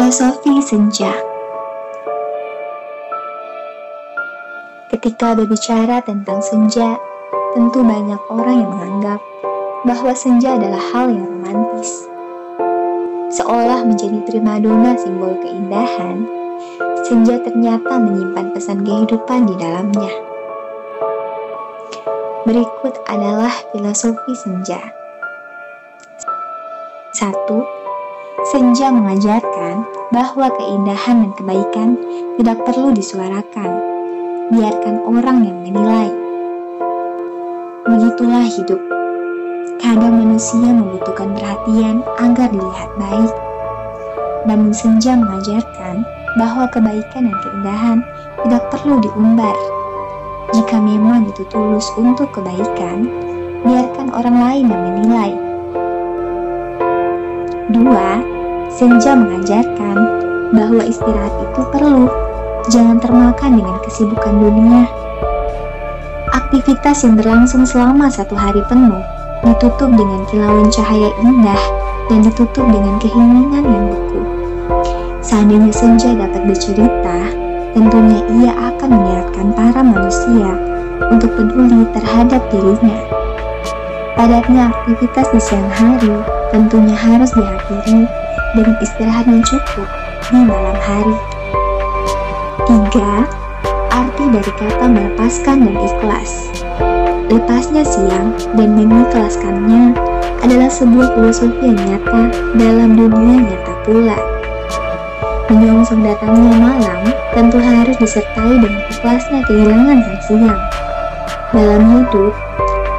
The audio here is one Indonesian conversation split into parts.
Filosofi senja. Ketika berbicara tentang senja, tentu banyak orang yang menganggap bahwa senja adalah hal yang romantis. Seolah menjadi primadona simbol keindahan, senja ternyata menyimpan pesan kehidupan di dalamnya. Berikut adalah filosofi senja. 1. Senja mengajarkan bahwa keindahan dan kebaikan tidak perlu disuarakan. Biarkan orang yang menilai. Begitulah hidup. Kadang manusia membutuhkan perhatian agar dilihat baik. Namun senja mengajarkan bahwa kebaikan dan keindahan tidak perlu diumbar. Jika memang itu tulus untuk kebaikan, biarkan orang lain yang menilai. 2. Senja mengajarkan bahwa istirahat itu perlu, jangan termakan dengan kesibukan dunia. Aktivitas yang berlangsung selama 1 hari penuh ditutup dengan kilauan cahaya indah dan ditutup dengan keheningan yang beku. Seandainya senja dapat bercerita, tentunya ia akan mengingatkan para manusia untuk peduli terhadap dirinya. Padatnya aktivitas di siang hari tentunya harus diakhiri dengan istirahat yang cukup di malam hari. 3. Arti dari kata melepaskan dan ikhlas. Lepasnya siang dan mengikhlaskannya adalah sebuah filosofi yang nyata dalam dunia nyata pula. Menyongsong datangnya malam tentu harus disertai dengan ikhlasnya kehilangan sang siang. Dalam hidup,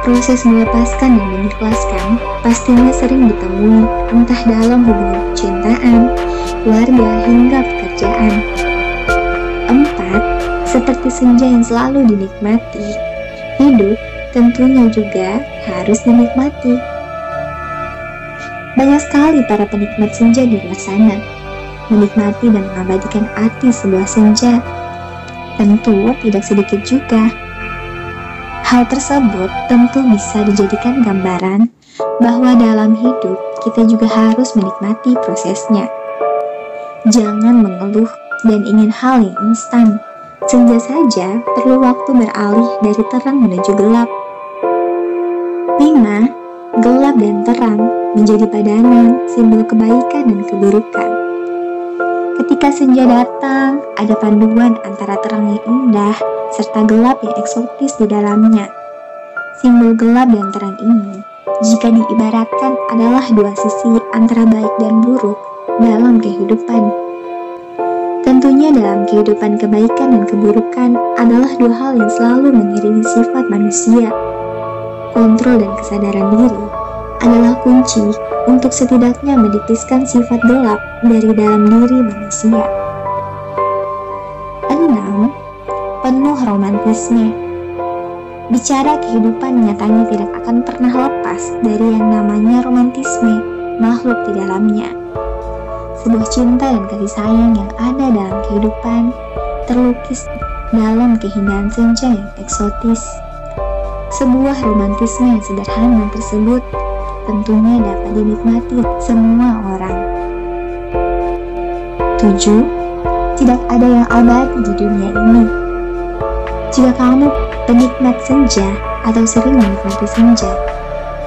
proses melepaskan dan mengikhlaskan pastinya sering ditemui entah dalam hubungan percintaan, keluarga, hingga pekerjaan. 4. Seperti senja yang selalu dinikmati, hidup tentunya juga harus dinikmati. Banyak sekali para penikmat senja di luar sana, menikmati dan mengabadikan arti sebuah senja. Tentu tidak sedikit juga. Hal tersebut tentu bisa dijadikan gambaran bahwa dalam hidup kita juga harus menikmati prosesnya. Jangan mengeluh dan ingin hal yang instan. Senja saja perlu waktu beralih dari terang menuju gelap. 5. Gelap dan terang menjadi padanan simbol kebaikan dan keburukan. Ketika senja datang, ada panduan antara terang yang indah serta gelap yang eksotis di dalamnya. Simbol gelap dan terang ini, jika diibaratkan adalah dua sisi antara baik dan buruk dalam kehidupan. Tentunya dalam kehidupan kebaikan dan keburukan adalah dua hal yang selalu mengiringi sifat manusia. Kontrol dan kesadaran diri adalah kunci untuk setidaknya menipiskan sifat gelap dari dalam diri manusia. 6. Penuh romantisme. Bicara kehidupan nyatanya tidak akan pernah lepas dari yang namanya romantisme makhluk di dalamnya. Sebuah cinta dan kasih sayang yang ada dalam kehidupan terlukis dalam keindahan senja yang eksotis. Sebuah romantisme yang sederhana tersebut tentunya dapat dinikmati semua orang. 7. Tidak ada yang abadi di dunia ini. Jika kamu penikmat senja atau sering menikmati senja,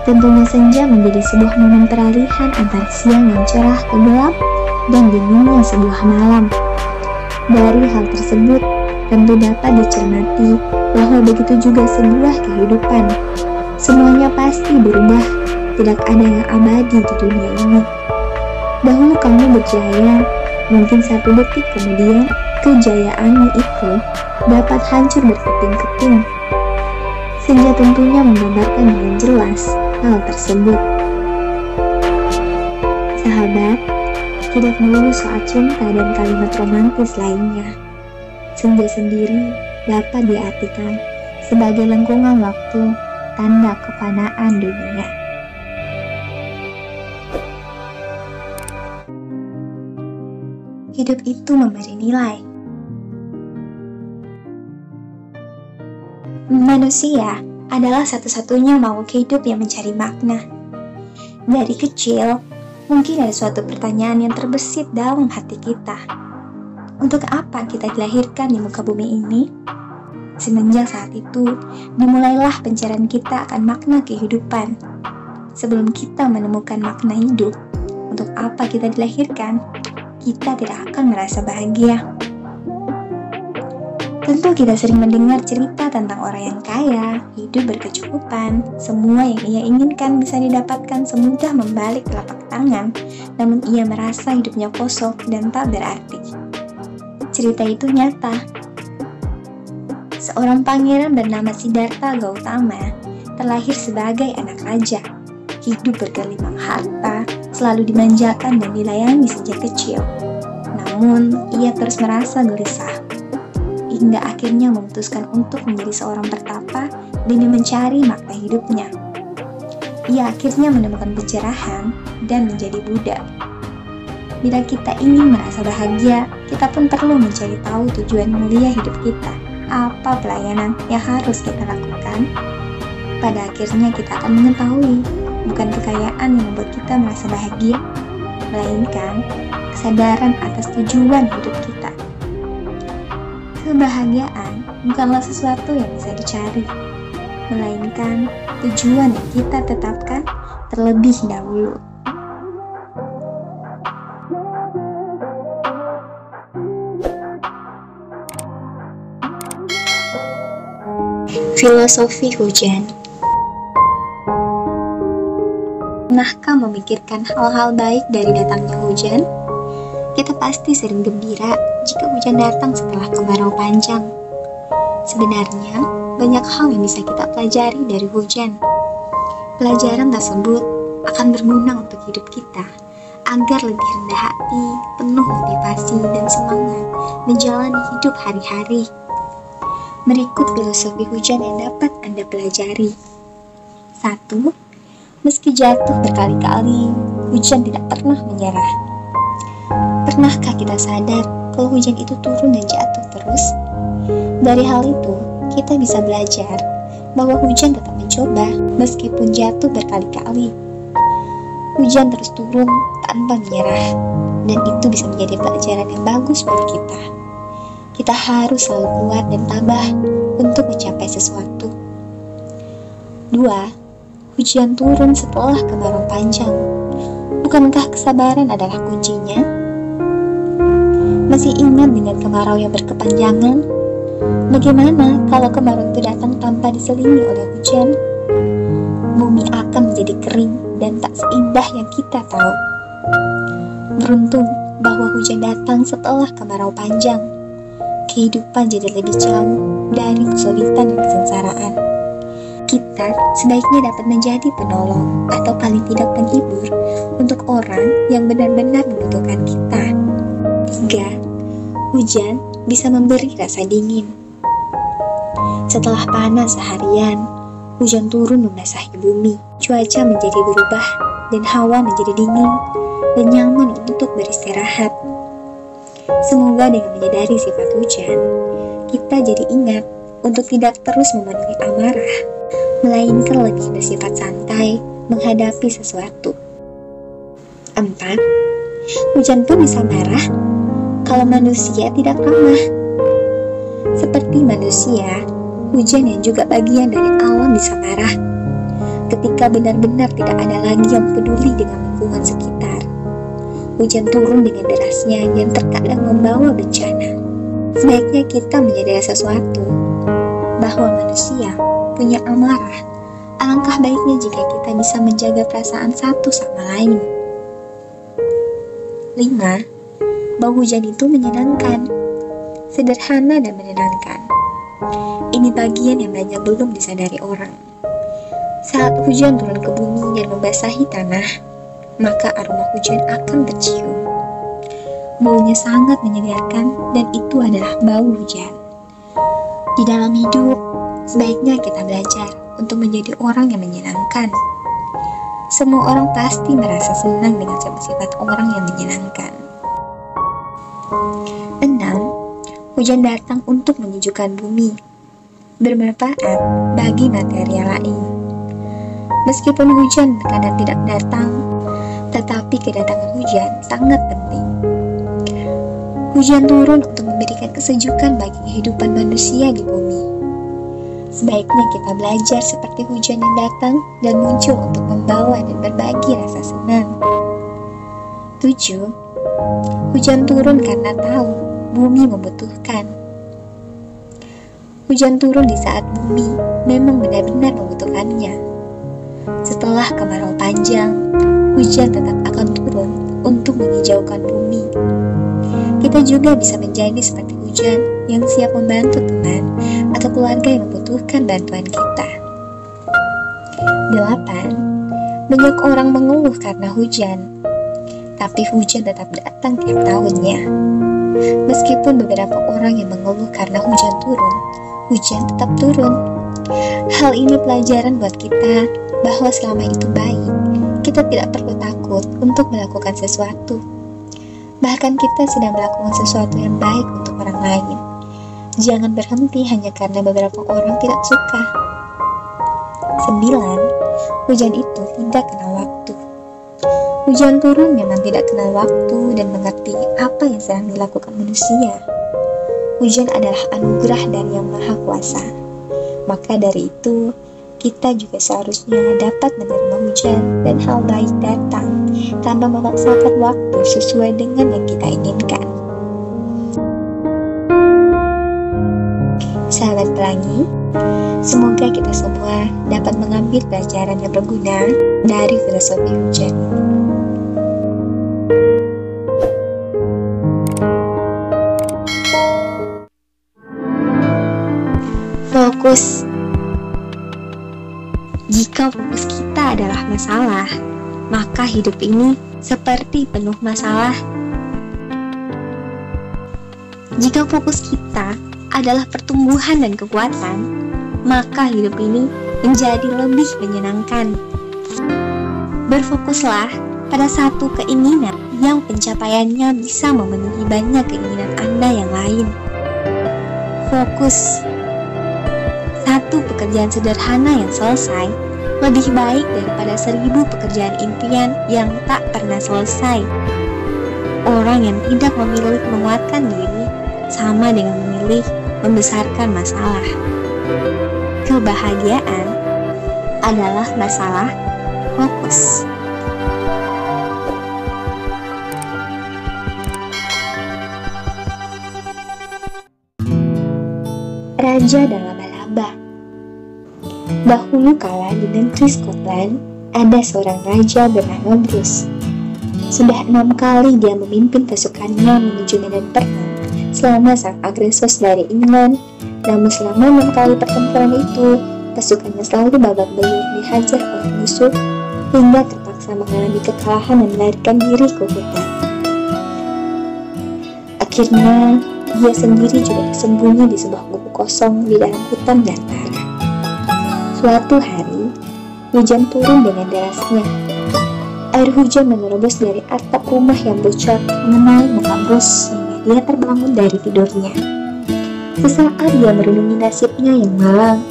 tentunya senja menjadi sebuah momen peralihan antara siang yang cerah ke gelap dan dinginnya sebuah malam. Dari hal tersebut, tentu dapat dicermati bahwa begitu juga sebuah kehidupan. Semuanya pasti berubah, tidak ada yang abadi di dunia ini. Dahulu kamu berjaya, mungkin 1 detik kemudian kejayaanmu itu dapat hancur berkeping-keping. Senja tentunya menggambarkan dengan jelas hal tersebut. Sahabat, tidak melulu soal cinta dan kalimat romantis lainnya. Senja sendiri dapat diartikan sebagai lengkungan waktu, tanda kefanaan dunia. Hidup itu memberi nilai. Manusia adalah satu-satunya makhluk hidup yang mencari makna. Dari kecil, Mungkin ada suatu pertanyaan yang terbesit dalam hati kita. Untuk apa kita dilahirkan di muka bumi ini? Semenjak saat itu, dimulailah pencarian kita akan makna kehidupan. Sebelum kita menemukan makna hidup, untuk apa kita dilahirkan, kita tidak akan merasa bahagia. Tentu kita sering mendengar cerita tentang orang yang kaya, hidup berkecukupan, semua yang ia inginkan bisa didapatkan semudah membalik telapak tangan, namun ia merasa hidupnya kosong dan tak berarti. Cerita itu nyata. Seorang pangeran bernama Siddhartha Gautama terlahir sebagai anak raja. Hidup bergelimang harta, selalu dimanjakan dan dilayani sejak kecil. Namun, ia terus merasa gelisah. Hingga akhirnya memutuskan untuk menjadi seorang pertapa demi mencari makna hidupnya. Ia akhirnya menemukan pencerahan dan menjadi Buddha. Bila kita ingin merasa bahagia, kita pun perlu mencari tahu tujuan mulia hidup kita. Apa pelayanan yang harus kita lakukan? Pada akhirnya kita akan mengetahui, bukan kekayaan yang membuat kita merasa bahagia, melainkan kesadaran atas tujuan hidup kita. Kebahagiaan bukanlah sesuatu yang bisa dicari, melainkan tujuan yang kita tetapkan terlebih dahulu. Filosofi hujan. Pernahkah memikirkan hal-hal baik dari datangnya hujan? Kita pasti sering gembira jika hujan datang setelah kemarau panjang. Sebenarnya, banyak hal yang bisa kita pelajari dari hujan. Pelajaran tersebut akan berguna untuk hidup kita, agar lebih rendah hati, penuh motivasi dan semangat menjalani hidup hari-hari. Berikut filosofi hujan yang dapat Anda pelajari. 1. Meski jatuh berkali-kali, hujan tidak pernah menyerah. Pernahkah kita sadar kalau hujan itu turun dan jatuh terus? Dari hal itu, kita bisa belajar bahwa hujan tetap mencoba meskipun jatuh berkali-kali. Hujan terus turun tanpa menyerah, dan itu bisa menjadi pelajaran yang bagus buat kita. Kita harus selalu kuat dan tabah untuk mencapai sesuatu. 2. Hujan turun setelah kemarau panjang. Bukankah kesabaran adalah kuncinya? Masih ingat dengan kemarau yang berkepanjangan? Bagaimana kalau kemarau itu datang tanpa diselingi oleh hujan? Bumi akan menjadi kering dan tak seindah yang kita tahu. Beruntung bahwa hujan datang setelah kemarau panjang. Kehidupan jadi lebih jauh dari kesulitan dan kesengsaraan. Kita sebaiknya dapat menjadi penolong atau paling tidak penghibur untuk orang yang benar-benar membutuhkan kita. 3. Hujan bisa memberi rasa dingin. Setelah panas seharian, hujan turun membasahi bumi. Cuaca menjadi berubah dan hawa menjadi dingin dan nyaman untuk beristirahat. Semoga dengan menyadari sifat hujan, kita jadi ingat untuk tidak terus memenuhi amarah, melainkan lebih bersifat santai menghadapi sesuatu. 4. Hujan pun bisa marah kalau manusia tidak ramah. Seperti manusia, hujan yang juga bagian dari alam bisa marah ketika benar-benar tidak ada lagi yang peduli dengan lingkungan sekitar. Hujan turun dengan derasnya yang terkadang membawa bencana. Sebaiknya kita menyadari sesuatu, bahwa manusia punya amarah. Alangkah baiknya jika kita bisa menjaga perasaan satu sama lain. 5. Bau hujan itu menyenangkan, sederhana dan menyenangkan. Ini bagian yang banyak belum disadari orang. Saat hujan turun ke bumi dan membasahi tanah, maka aroma hujan akan tercium. Baunya sangat menyegarkan dan itu adalah bau hujan. Di dalam hidup, sebaiknya kita belajar untuk menjadi orang yang menyenangkan. Semua orang pasti merasa senang dengan sifat orang yang menyenangkan. 6. Hujan datang untuk menyejukkan bumi, bermanfaat bagi material lain. Meskipun hujan kadang tidak datang, Tetapi kedatangan hujan sangat penting. Hujan turun untuk memberikan kesejukan bagi kehidupan manusia di bumi. Sebaiknya kita belajar seperti hujan yang datang dan muncul untuk membawa dan berbagi rasa senang. 7. Hujan turun karena tahu bumi membutuhkan. Hujan turun di saat bumi memang benar-benar membutuhkannya. Setelah kemarau panjang, hujan tetap akan turun untuk menghijaukan bumi. Kita juga bisa menjadi seperti hujan yang siap membantu teman atau keluarga yang membutuhkan bantuan kita. 8. Banyak orang mengeluh karena hujan, tapi hujan tetap datang tiap tahunnya. Meskipun beberapa orang yang mengeluh karena hujan turun, hujan tetap turun. Hal ini pelajaran buat kita bahwa selama itu baik, kita tidak perlu takut untuk melakukan sesuatu. Bahkan kita sedang melakukan sesuatu yang baik untuk orang lain. Jangan berhenti hanya karena beberapa orang tidak suka. 9. Hujan itu tidak kenal waktu. Hujan turun memang tidak kenal waktu dan mengerti apa yang sedang dilakukan manusia. Hujan adalah anugerah dari Yang Maha Kuasa. Maka dari itu, kita juga seharusnya dapat menerima hujan dan hal baik datang tanpa memaksakan waktu sesuai dengan yang kita inginkan. Sahabat pelangi, semoga kita semua dapat mengambil pelajaran yang berguna dari filosofi hujan. Fokus. Jika fokus kita adalah masalah, maka hidup ini seperti penuh masalah. Jika fokus kita adalah pertumbuhan dan kekuatan, maka hidup ini menjadi lebih menyenangkan. Berfokuslah pada satu keinginan yang pencapaiannya bisa memenuhi banyak keinginan Anda yang lain. Fokus. Satu pekerjaan sederhana yang selesai lebih baik daripada 1000 pekerjaan impian yang tak pernah selesai. Orang yang tidak memilih menguatkan diri sama dengan memilih membesarkan masalah. Kebahagiaan adalah masalah fokus. Raja dan laba-laba. Dahulu kala di negeri Scotland, ada seorang raja bernama Bruce. Sudah 6 kali dia memimpin pasukannya menuju medan perang selama sang agresor dari England. Namun selama 6 kali pertempuran itu, pasukannya selalu babak belur dihajar oleh musuh hingga terpaksa mengalami kekalahan dan melarikan diri ke hutan. Akhirnya, dia sendiri juga bersembunyi di sebuah gubuk kosong di dalam hutan belantara. Suatu hari, hujan turun dengan derasnya. Air hujan menerobos dari atap rumah yang bocor mengenai muka Bruce sehingga dia terbangun dari tidurnya. Sesaat dia merenungi nasibnya yang malang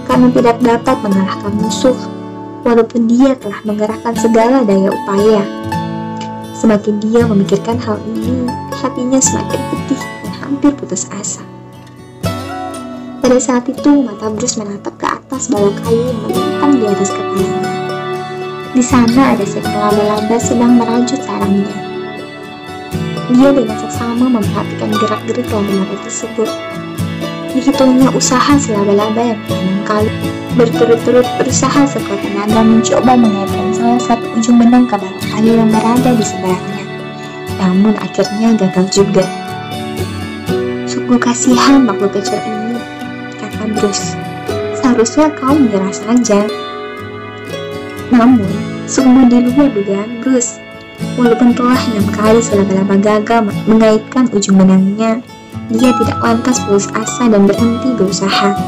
karena tidak dapat mengalahkan musuh, walaupun dia telah mengerahkan segala daya upaya. Semakin dia memikirkan hal ini, hatinya semakin pedih dan hampir putus asa. Pada saat itu, mata Bruce menatap ke atas balok kayu yang melintang di atas kepalanya. Di sana ada seekor laba-laba sedang merajut sarangnya. Dia dengan seksama memperhatikan gerak-gerik laba-laba tersebut. Dihitungnya usaha si laba-laba yang telah 6 kali berturut-turut berusaha sekuat tenaga mencoba mengaitkan salah satu ujung benang ke balok kayu yang berada di sebelahnya. Namun akhirnya gagal juga. Sungguh kasihan makhluk kecil ini, kata Bruce. Seharusnya kau menyerah saja. Namun, sungguh di luar dugaan Bruce. Walaupun telah 6 kali si laba-laba gagal mengaitkan ujung benangnya, dia tidak lantas putus asa dan berhenti berusaha.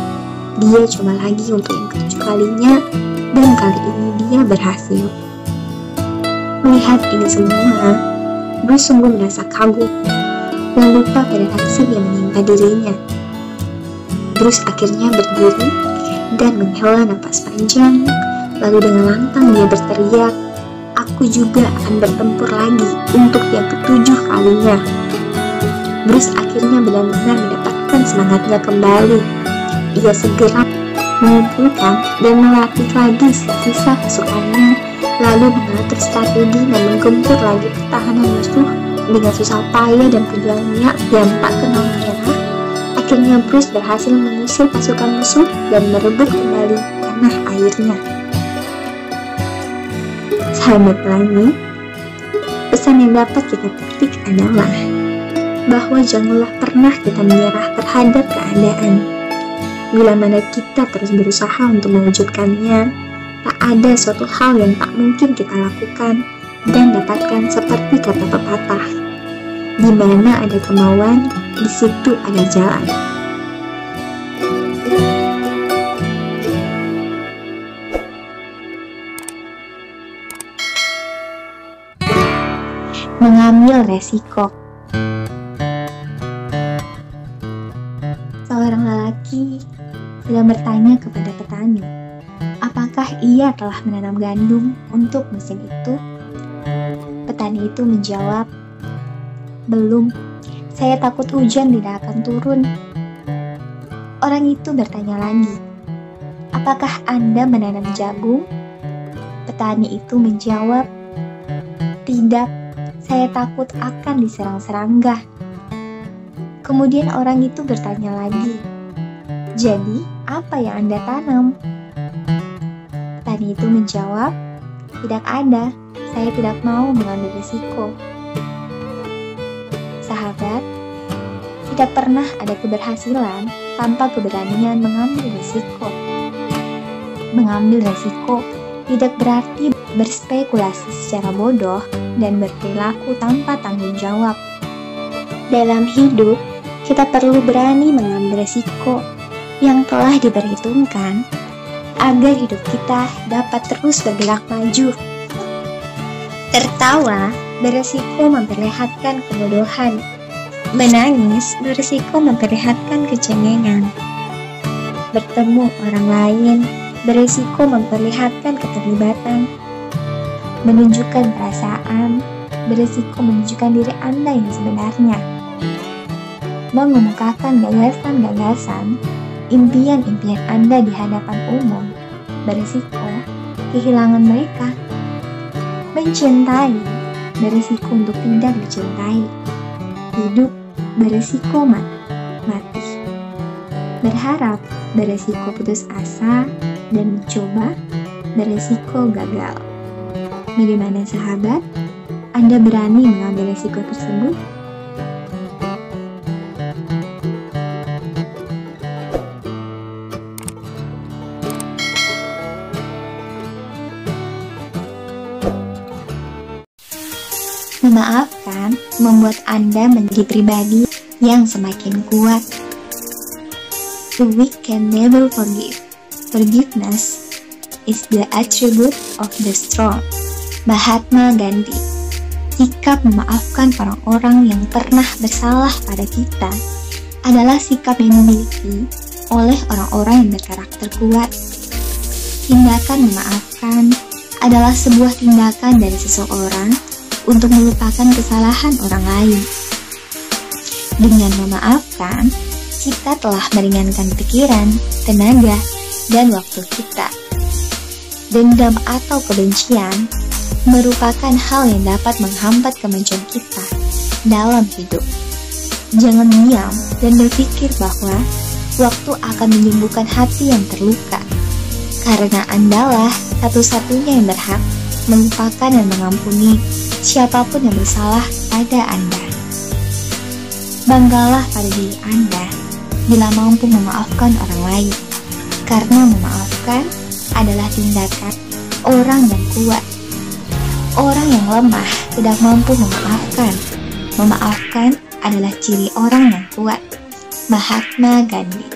Dia coba lagi untuk yang ke-7 kalinya, dan kali ini dia berhasil. Melihat ini semua, Bruce sungguh merasa kagum dan lupa pada nasib yang menimpa dirinya. Bruce akhirnya berdiri dan menghela napas panjang, lalu dengan lantang dia berteriak, "Aku aku juga akan bertempur lagi untuk yang ketujuh kalinya. Bruce akhirnya benar-benar mendapatkan semangatnya kembali. Ia segera mengumpulkan dan melatih lagi sisa pasukannya, lalu mengatur strategi dan menggempur lagi pertahanan musuh dengan susah payah dan perjuangannya yang tak kenal menyerah. Akhirnya Bruce berhasil mengusir pasukan musuh dan merebut kembali tanah airnya. Sahabat pelangi, pesan yang dapat kita petik adalah bahwa janganlah pernah kita menyerah terhadap keadaan. Bila mana kita terus berusaha untuk mewujudkannya, tak ada suatu hal yang tak mungkin kita lakukan dan dapatkan. Seperti kata pepatah, di mana ada kemauan, di situ ada jalan. Mengambil resiko. Seorang lelaki sedang bertanya kepada petani, apakah ia telah menanam gandum untuk musim itu? Petani itu menjawab, belum, saya takut hujan tidak akan turun. Orang itu bertanya lagi, apakah Anda menanam jagung? Petani itu menjawab, tidak, saya takut akan diserang serangga. Kemudian orang itu bertanya lagi, jadi apa yang Anda tanam? Petani itu menjawab, tidak ada, saya tidak mau mengambil risiko. Sahabat, tidak pernah ada keberhasilan tanpa keberanian mengambil risiko. Mengambil risiko tidak berarti berspekulasi secara bodoh dan berperilaku tanpa tanggung jawab. Dalam hidup, kita perlu berani mengambil risiko yang telah diperhitungkan agar hidup kita dapat terus bergerak maju. Tertawa beresiko memperlihatkan kebodohan. Menangis beresiko memperlihatkan kecengengan. Bertemu orang lain beresiko memperlihatkan keterlibatan. Menunjukkan perasaan beresiko menunjukkan diri Anda yang sebenarnya. Mengemukakan gagasan-gagasan, impian-impian Anda di hadapan umum beresiko kehilangan mereka. Mencintai beresiko untuk tidak dicintai. Hidup beresiko mati. Berharap beresiko putus asa, dan mencoba beresiko gagal. Bagaimana sahabat? Anda berani mengambil resiko tersebut? Memaafkan membuat Anda menjadi pribadi yang semakin kuat. The weak can never forgive. Forgiveness is the attribute of the strong. Mahatma Gandhi. Sikap memaafkan orang-orang yang pernah bersalah pada kita adalah sikap yang dimiliki oleh orang-orang yang berkarakter kuat. Tindakan memaafkan adalah sebuah tindakan dari seseorang untuk melupakan kesalahan orang lain. Dengan memaafkan, kita telah meringankan pikiran, tenaga, dan waktu kita. Dendam atau kebencian merupakan hal yang dapat menghambat kemajuan kita dalam hidup. Jangan diam dan berpikir bahwa waktu akan menyembuhkan hati yang terluka, karena Andalah satu-satunya yang berhak melupakan dan mengampuni siapapun yang bersalah pada Anda. Banggalah pada diri Anda bila mampu memaafkan orang lain, karena memaafkan adalah tindakan orang yang kuat. Orang yang lemah tidak mampu memaafkan. Memaafkan adalah ciri orang yang kuat. Mahatma Gandhi.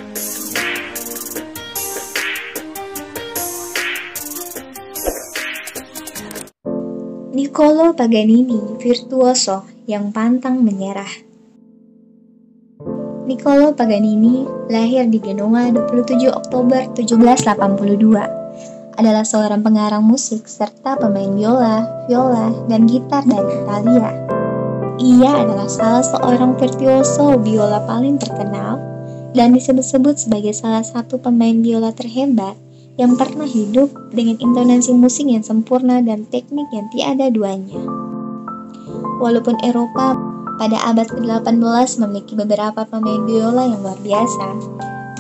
Niccolò Paganini, virtuoso yang pantang menyerah. Niccolò Paganini lahir di Genoa 27 Oktober 1782. adalah seorang pengarang musik serta pemain biola, viola, dan gitar dari Italia. Ia adalah salah seorang virtuoso biola paling terkenal dan disebut-sebut sebagai salah satu pemain biola terhebat yang pernah hidup dengan intonasi musik yang sempurna dan teknik yang tiada duanya. Walaupun Eropa pada abad ke-18 memiliki beberapa pemain biola yang luar biasa,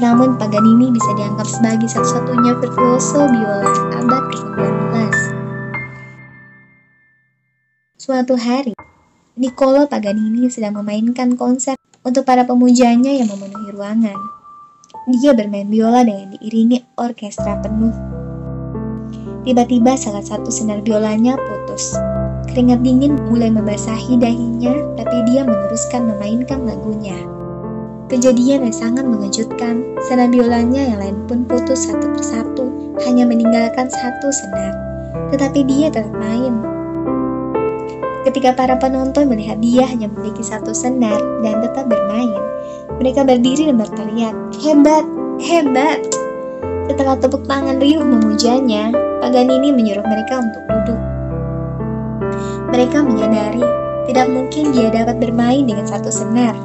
namun Paganini bisa dianggap sebagai satu-satunya virtuoso biola abad ke-19. Suatu hari, Niccolò Paganini sedang memainkan konser untuk para pemujanya yang memenuhi ruangan. Dia bermain biola dengan diiringi orkestra penuh. Tiba-tiba salah satu senar biolanya putus. Keringat dingin mulai membasahi dahinya, tapi dia meneruskan memainkan lagunya. Kejadian yang sangat mengejutkan, senar biolanya yang lain pun putus satu persatu, hanya meninggalkan satu senar. Tetapi dia tetap main. Ketika para penonton melihat dia hanya memiliki satu senar dan tetap bermain, mereka berdiri dan berteriak, "Hebat! Hebat!" Setelah tepuk tangan riuh memujanya, Paganini menyuruh mereka untuk duduk. Mereka menyadari tidak mungkin dia dapat bermain dengan satu senar.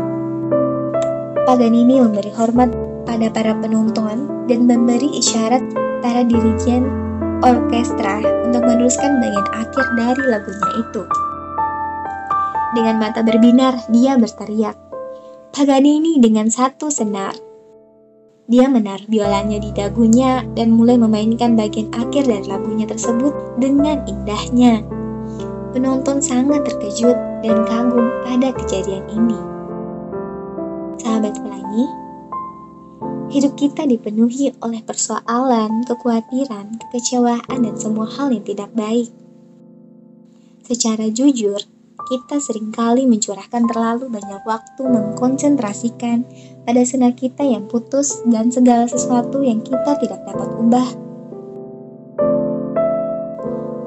Paganini memberi hormat pada para penonton dan memberi isyarat para dirijen orkestra untuk meneruskan bagian akhir dari lagunya itu. Dengan mata berbinar, dia berteriak, "Paganini dengan satu senar." Dia menaruh biolanya di dagunya dan mulai memainkan bagian akhir dari lagunya tersebut dengan indahnya. Penonton sangat terkejut dan kagum pada kejadian ini. Sahabat pelangi, hidup kita dipenuhi oleh persoalan, kekhawatiran, kekecewaan, dan semua hal yang tidak baik. Secara jujur, kita seringkali mencurahkan terlalu banyak waktu mengkonsentrasikan pada senar kita yang putus dan segala sesuatu yang kita tidak dapat ubah.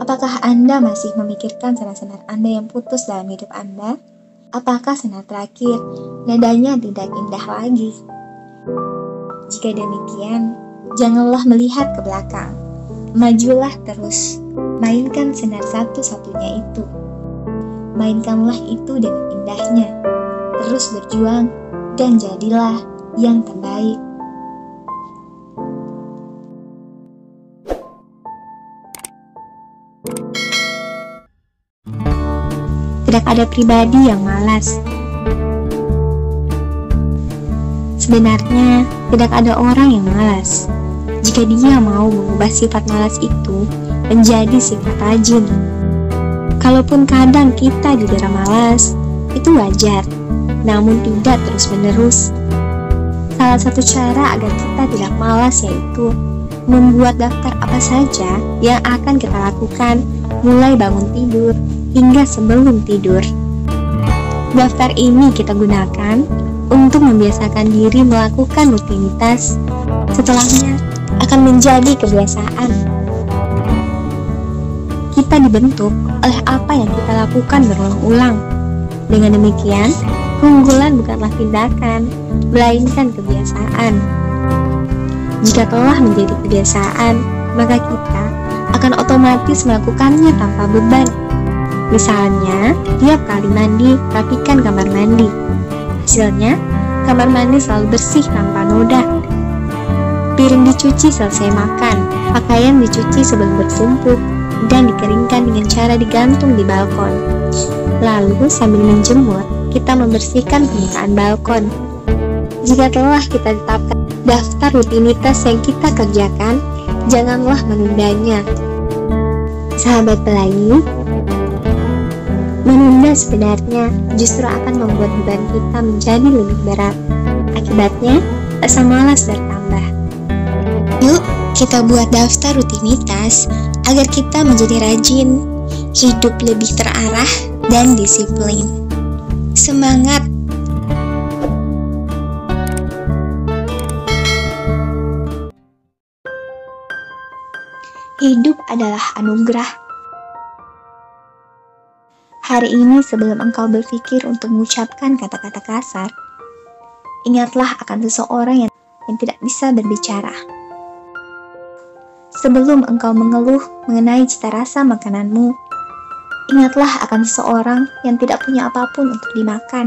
Apakah Anda masih memikirkan senar-senar Anda yang putus dalam hidup Anda? Apakah senar terakhir nadanya tidak indah lagi? Jika demikian, janganlah melihat ke belakang. Majulah terus, mainkan senar satu-satunya itu. Mainkanlah itu dengan indahnya, terus berjuang, dan jadilah yang terbaik. Tidak ada pribadi yang malas. Sebenarnya, tidak ada orang yang malas. Jika dia mau mengubah sifat malas itu menjadi sifat rajin. Kalaupun kadang kita didera malas, itu wajar, namun tidak terus-menerus. Salah satu cara agar kita tidak malas yaitu membuat daftar apa saja yang akan kita lakukan mulai bangun tidur hingga sebelum tidur. Daftar ini kita gunakan untuk membiasakan diri melakukan rutinitas. Setelahnya akan menjadi kebiasaan. Kita dibentuk oleh apa yang kita lakukan berulang-ulang. Dengan demikian, keunggulan bukanlah tindakan, melainkan kebiasaan. Jika telah menjadi kebiasaan, maka kita akan otomatis melakukannya tanpa beban. Misalnya, tiap kali mandi, rapikan kamar mandi. Hasilnya, kamar mandi selalu bersih tanpa noda. Piring dicuci selesai makan, pakaian dicuci sebelum bertumpuk, dan dikeringkan dengan cara digantung di balkon. Lalu sambil menjemur, kita membersihkan permukaan balkon. Jika telah kita tetapkan daftar rutinitas yang kita kerjakan, janganlah menundanya. Sahabat pelangi, menunda sebenarnya justru akan membuat beban kita menjadi lebih berat. Akibatnya, rasa malas bertambah. Yuk, kita buat daftar rutinitas agar kita menjadi rajin, hidup lebih terarah, dan disiplin. Semangat! Hidup adalah anugerah. Hari ini sebelum engkau berpikir untuk mengucapkan kata-kata kasar, ingatlah akan seseorang yang tidak bisa berbicara. Sebelum engkau mengeluh mengenai cita rasa makananmu, ingatlah akan seseorang yang tidak punya apapun untuk dimakan.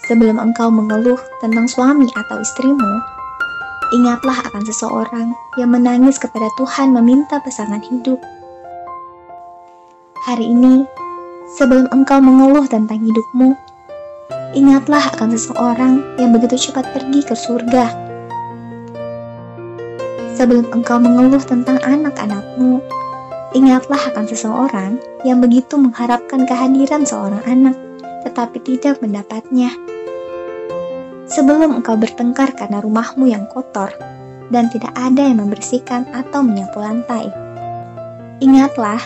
Sebelum engkau mengeluh tentang suami atau istrimu, ingatlah akan seseorang yang menangis kepada Tuhan meminta pasangan hidup. Hari ini, sebelum engkau mengeluh tentang hidupmu, ingatlah akan seseorang yang begitu cepat pergi ke surga. Sebelum engkau mengeluh tentang anak-anakmu, ingatlah akan seseorang yang begitu mengharapkan kehadiran seorang anak, tetapi tidak mendapatnya. Sebelum engkau bertengkar karena rumahmu yang kotor dan tidak ada yang membersihkan atau menyapu lantai, ingatlah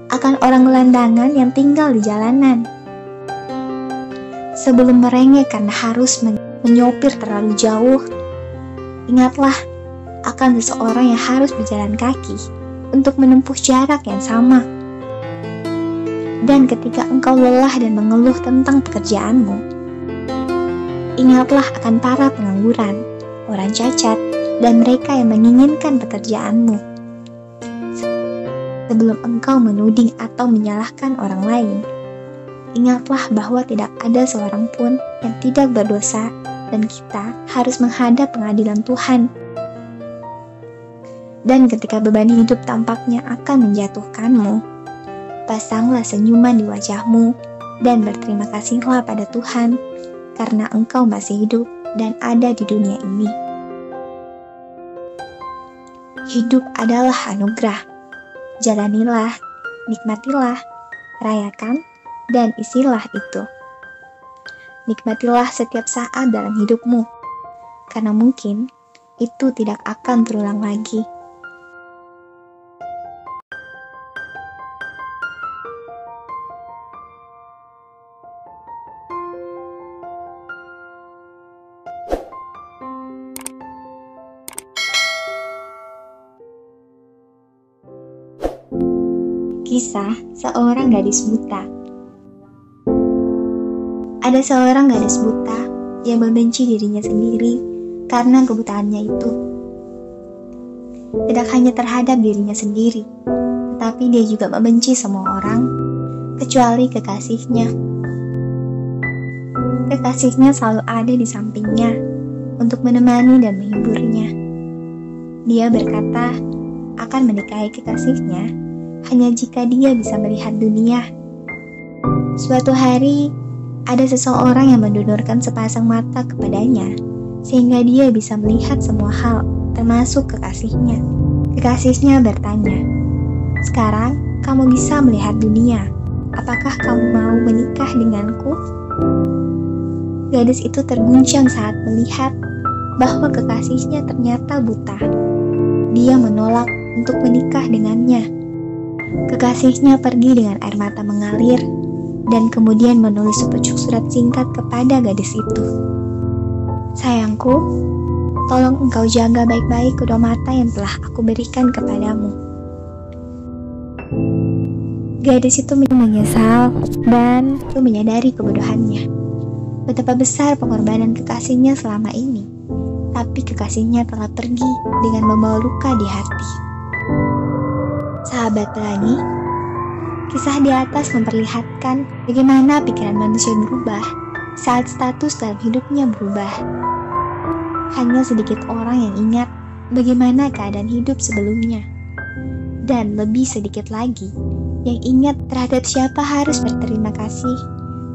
akan orang gelandangan yang tinggal di jalanan. Sebelum merengek karena harus menyopir terlalu jauh, ingatlah akan seseorang yang harus berjalan kaki untuk menempuh jarak yang sama. Dan ketika engkau lelah dan mengeluh tentang pekerjaanmu, ingatlah akan para pengangguran, orang cacat, dan mereka yang menginginkan pekerjaanmu. Sebelum engkau menuding atau menyalahkan orang lain, ingatlah bahwa tidak ada seorang pun yang tidak berdosa dan kita harus menghadap pengadilan Tuhan. Dan ketika beban hidup tampaknya akan menjatuhkanmu, pasanglah senyuman di wajahmu dan berterima kasihlah pada Tuhan karena engkau masih hidup dan ada di dunia ini. Hidup adalah anugerah. Jalanilah, nikmatilah, rayakan, dan isilah itu. Nikmatilah setiap saat dalam hidupmu, karena mungkin itu tidak akan terulang lagi. Kisah seorang gadis buta. Ada seorang gadis buta yang membenci dirinya sendiri karena kebutaannya itu. Tidak hanya terhadap dirinya sendiri, tetapi dia juga membenci semua orang, kecuali kekasihnya. Kekasihnya selalu ada di sampingnya untuk menemani dan menghiburnya. Dia berkata akan menikahi kekasihnya hanya jika dia bisa melihat dunia. Suatu hari, ada seseorang yang mendonorkan sepasang mata kepadanya, sehingga dia bisa melihat semua hal, termasuk kekasihnya. Kekasihnya bertanya, "Sekarang kamu bisa melihat dunia. Apakah kamu mau menikah denganku?" Gadis itu terguncang saat melihat bahwa kekasihnya ternyata buta. Dia menolak untuk menikah dengannya. Kekasihnya pergi dengan air mata mengalir dan kemudian menulis sepucuk surat singkat kepada gadis itu. "Sayangku, tolong engkau jaga baik-baik kedua mata yang telah aku berikan kepadamu." Gadis itu menyesal dan menyadari kebodohannya. Betapa besar pengorbanan kekasihnya selama ini, tapi kekasihnya telah pergi dengan membawa luka di hati. Sahabat pelangi, kisah di atas memperlihatkan bagaimana pikiran manusia berubah saat status dalam hidupnya berubah. Hanya sedikit orang yang ingat bagaimana keadaan hidup sebelumnya, dan lebih sedikit lagi yang ingat terhadap siapa harus berterima kasih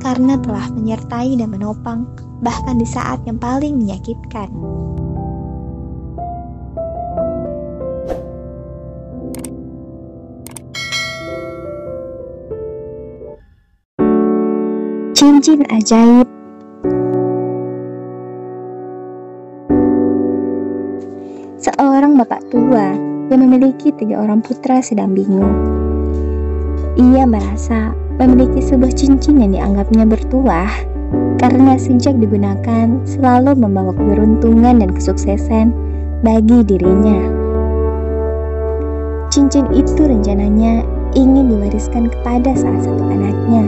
karena telah menyertai dan menopang bahkan di saat yang paling menyakitkan. Cincin ajaib. Seorang bapak tua yang memiliki 3 orang putra sedang bingung. Ia merasa memiliki sebuah cincin yang dianggapnya bertuah karena sejak digunakan selalu membawa keberuntungan dan kesuksesan bagi dirinya. Cincin itu rencananya ingin diwariskan kepada salah satu anaknya,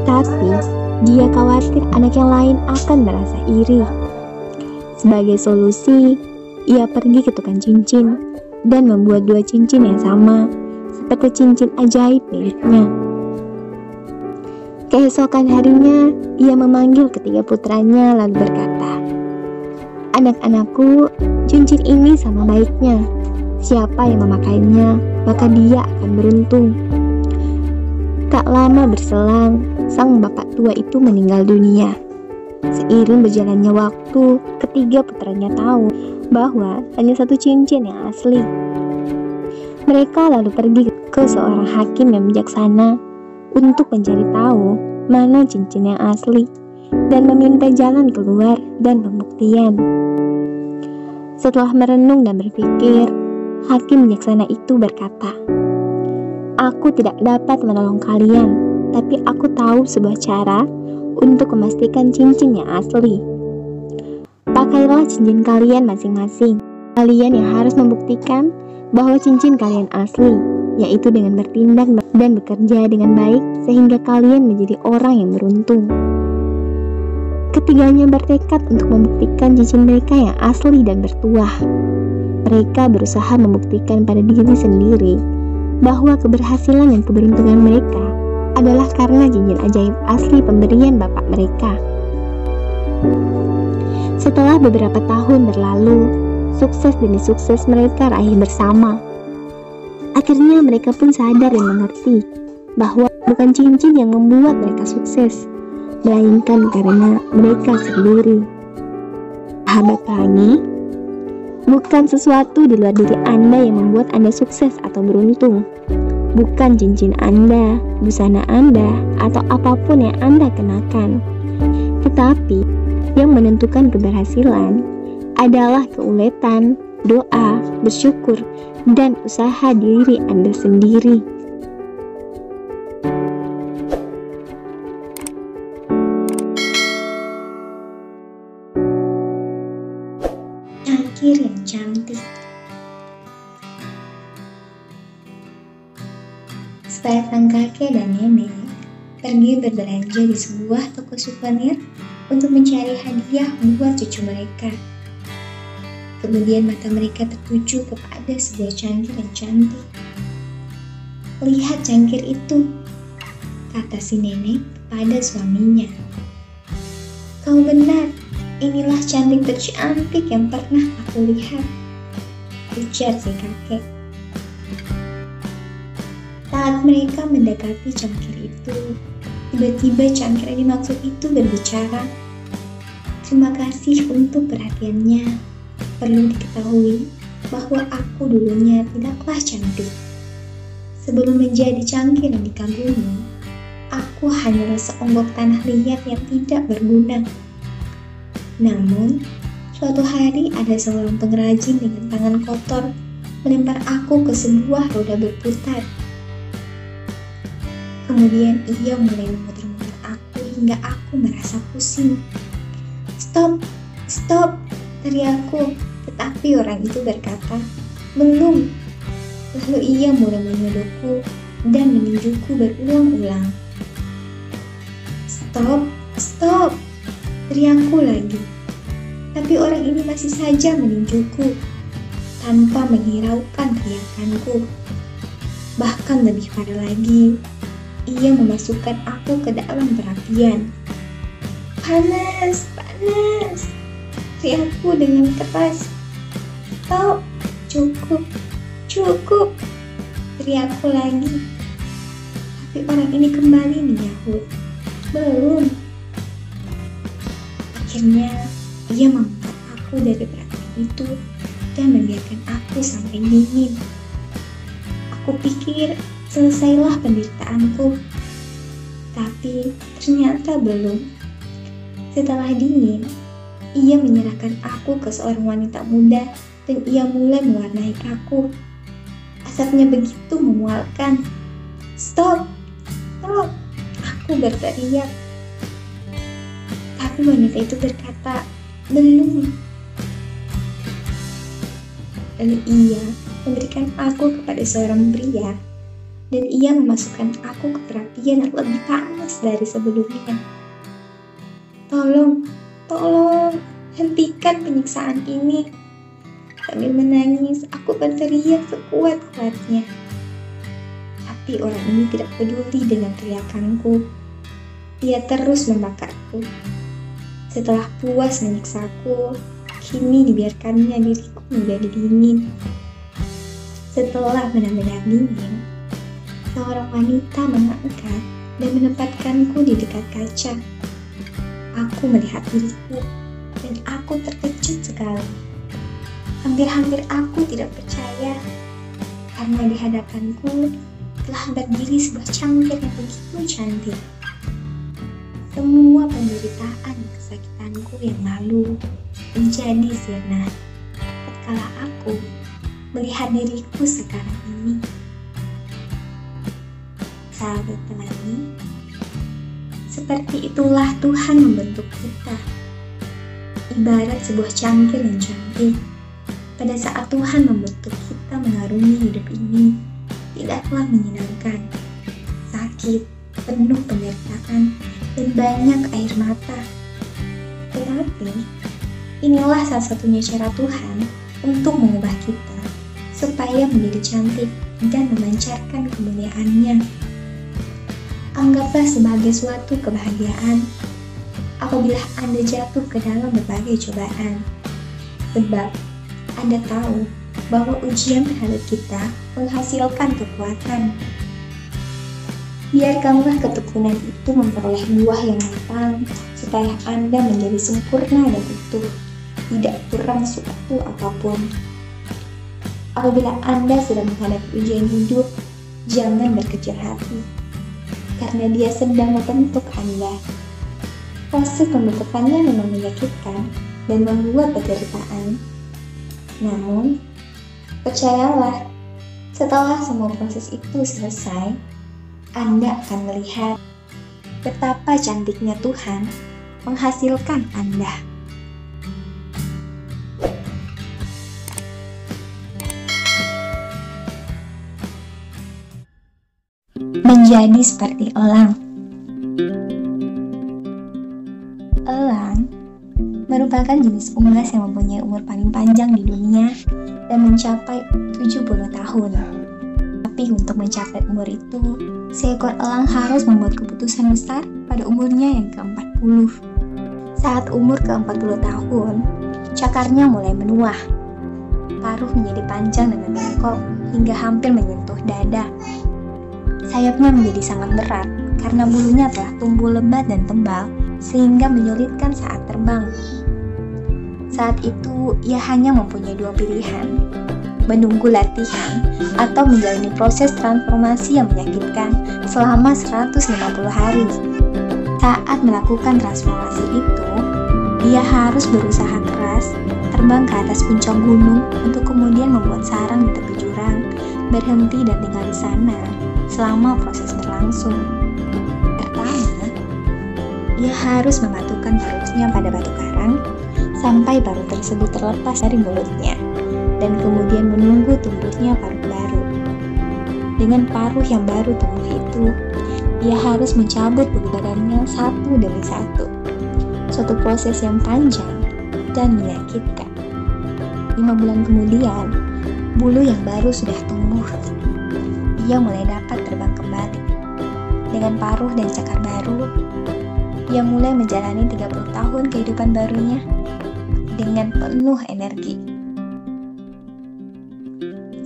tapi dia khawatir anak yang lain akan merasa iri. Sebagai solusi, ia pergi ke tukang cincin dan membuat dua cincin yang sama, seperti cincin ajaib miliknya. Keesokan harinya, ia memanggil ketiga putranya lalu berkata, "Anak-anakku, cincin ini sama baiknya. Siapa yang memakainya, maka dia akan beruntung." Tak lama berselang, sang bapak tua itu meninggal dunia. Seiring berjalannya waktu, ketiga putranya tahu bahwa hanya satu cincin yang asli. Mereka lalu pergi ke seorang hakim yang bijaksana untuk mencari tahu mana cincin yang asli dan meminta jalan keluar dan pembuktian. Setelah merenung dan berpikir, hakim bijaksana itu berkata, "Aku tidak dapat menolong kalian, tapi aku tahu sebuah cara untuk memastikan cincin yang asli. Pakailah cincin kalian masing-masing. Kalian yang harus membuktikan bahwa cincin kalian asli, yaitu dengan bertindak dan bekerja dengan baik sehingga kalian menjadi orang yang beruntung." Ketiganya bertekad untuk membuktikan cincin mereka yang asli dan bertuah. Mereka berusaha membuktikan pada diri sendiri bahwa keberhasilan dan keberuntungan mereka adalah karena cincin ajaib asli pemberian bapak mereka. Setelah beberapa tahun berlalu, sukses demi sukses mereka raih bersama. Akhirnya mereka pun sadar dan mengerti bahwa bukan cincin yang membuat mereka sukses, melainkan karena mereka sendiri. Sahabat pelangi, bukan sesuatu di luar diri Anda yang membuat Anda sukses atau beruntung. Bukan cincin Anda, busana Anda, atau apapun yang Anda kenakan. Tetapi, yang menentukan keberhasilan adalah keuletan, doa, bersyukur, dan usaha diri Anda sendiri. Cangkir yang cantik. Sepasang kakek dan nenek pergi berbelanja di sebuah toko souvenir untuk mencari hadiah buat cucu mereka. Kemudian mata mereka tertuju kepada sebuah cangkir yang cantik. "Lihat cangkir itu," kata si nenek kepada suaminya. "Kau benar, inilah cangkir tercantik yang pernah aku lihat," ujar si kakek. Saat mereka mendekati cangkir itu, tiba-tiba cangkir yang dimaksud itu berbicara. "Terima kasih untuk perhatiannya. Perlu diketahui bahwa aku dulunya tidaklah cantik. Sebelum menjadi cangkir yang dikagumi, aku hanyalah seonggok tanah liat yang tidak berguna. Namun, suatu hari ada seorang pengrajin dengan tangan kotor melempar aku ke sebuah roda berputar. Kemudian ia mulai memutar-mutar aku hingga aku merasa pusing. Stop, stop, teriakku, tetapi orang itu berkata, belum. Lalu ia mulai menyodokku dan meninjuku berulang-ulang. Stop, stop, teriakku lagi. Tapi orang ini masih saja meninjuku tanpa menghiraukan teriakanku. Bahkan lebih parah lagi, ia memasukkan aku ke dalam perapian. Panas, panas, teriakku dengan keras. Stop, cukup, cukup, teriakku lagi. Tapi orang ini kembali menyahut, belum. Akhirnya, ia mengangkat aku dari perapian itu dan membiarkan aku sampai dingin. Aku pikir selesailah penderitaanku, tapi ternyata belum. Setelah dingin, ia menyerahkan aku ke seorang wanita muda dan ia mulai mewarnai aku. Asapnya begitu memualkan. Stop, stop, aku berteriak. Tapi wanita itu berkata, belum. Lalu ia memberikan aku kepada seorang pria dan ia memasukkan aku ke perapian yang lebih panas dari sebelumnya. Tolong, tolong, hentikan penyiksaan ini. Sambil menangis, aku berteriak sekuat-kuatnya. Tapi orang ini tidak peduli dengan teriakanku. Dia terus membakarku. Setelah puas menyiksaku, kini dibiarkannya diriku menjadi dingin. Setelah benar-benar dingin, seorang wanita mengangkat dan menempatkanku di dekat kaca. Aku melihat diriku dan aku terkejut sekali. Hampir-hampir aku tidak percaya karena di hadapanku telah berdiri sebuah cangkir yang begitu cantik. Semua penderitaan dan kesakitanku yang lalu menjadi sirna tatkala aku melihat diriku sekarang ini. Sahabat pelangi, seperti itulah Tuhan membentuk kita. Ibarat sebuah cangkir yang cantik. Pada saat Tuhan membentuk kita mengarungi hidup ini, tidaklah menyenangkan, sakit, penuh penderitaan, dan banyak air mata. Tetapi, inilah salah satunya cara Tuhan untuk mengubah kita, supaya menjadi cantik dan memancarkan kemuliaan-Nya. Anggaplah sebagai suatu kebahagiaan apabila Anda jatuh ke dalam berbagai cobaan. Sebab Anda tahu bahwa ujian terhadap kita menghasilkan kekuatan. Biarkanlah ketekunan itu memperoleh buah yang matang, supaya Anda menjadi sempurna dan utuh, tidak kurang suatu apapun. Apabila Anda sedang menghadapi ujian hidup, jangan berkecil hati, karena Dia sedang membentuk Anda. Proses pembentukannya memang menyakitkan dan membuat penderitaan. Namun, percayalah, setelah semua proses itu selesai, Anda akan melihat betapa cantiknya Tuhan menghasilkan Anda. Menjadi seperti elang. Elang merupakan jenis unggas yang mempunyai umur paling panjang di dunia dan mencapai 70 tahun. Tapi untuk mencapai umur itu, seekor elang harus membuat keputusan besar pada umurnya yang ke-40. Saat umur ke-40 tahun, cakarnya mulai menuah. Paruh menjadi panjang dan membengkok hingga hampir menyentuh dada. Sayapnya menjadi sangat berat karena bulunya telah tumbuh lebat dan tebal sehingga menyulitkan saat terbang. Saat itu, ia hanya mempunyai dua pilihan, menunggu latihan atau menjalani proses transformasi yang menyakitkan selama 150 hari. Saat melakukan transformasi itu, ia harus berusaha keras terbang ke atas puncak gunung untuk kemudian membuat sarang di tepi jurang, berhenti dan tinggal di sana selama proses berlangsung. Pertama, ia harus mematukkan paruhnya pada batu karang sampai paruh tersebut terlepas dari mulutnya, dan kemudian menunggu tumbuhnya paruh baru. Dengan paruh yang baru tumbuh itu, ia harus mencabut bulu badannya satu demi satu. Suatu proses yang panjang dan menyakitkan. 5 bulan kemudian, bulu yang baru sudah tumbuh. Ia mulai dapat terbang kembali. Dengan paruh dan cakar baru, ia mulai menjalani 30 tahun kehidupan barunya dengan penuh energi.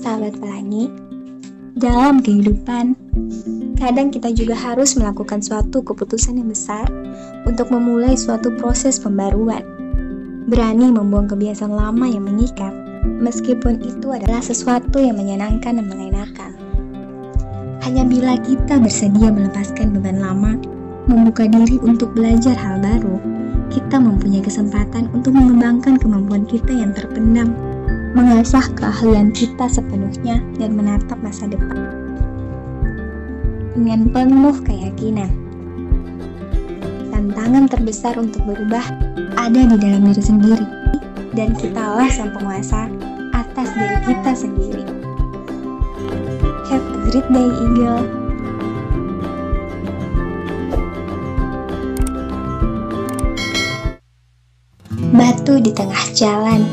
Sahabat pelangi, dalam kehidupan, kadang kita juga harus melakukan suatu keputusan yang besar untuk memulai suatu proses pembaruan. Berani membuang kebiasaan lama yang mengikat, meskipun itu adalah sesuatu yang menyenangkan dan mengenakan. Hanya bila kita bersedia melepaskan beban lama, membuka diri untuk belajar hal baru, kita mempunyai kesempatan untuk mengembangkan kemampuan kita yang terpendam, mengasah keahlian kita sepenuhnya, dan menatap masa depan dengan penuh keyakinan. Tantangan terbesar untuk berubah ada di dalam diri sendiri, dan kitalah sang penguasa atas diri kita sendiri. Have a great day, Eagle. Batu di tengah jalan.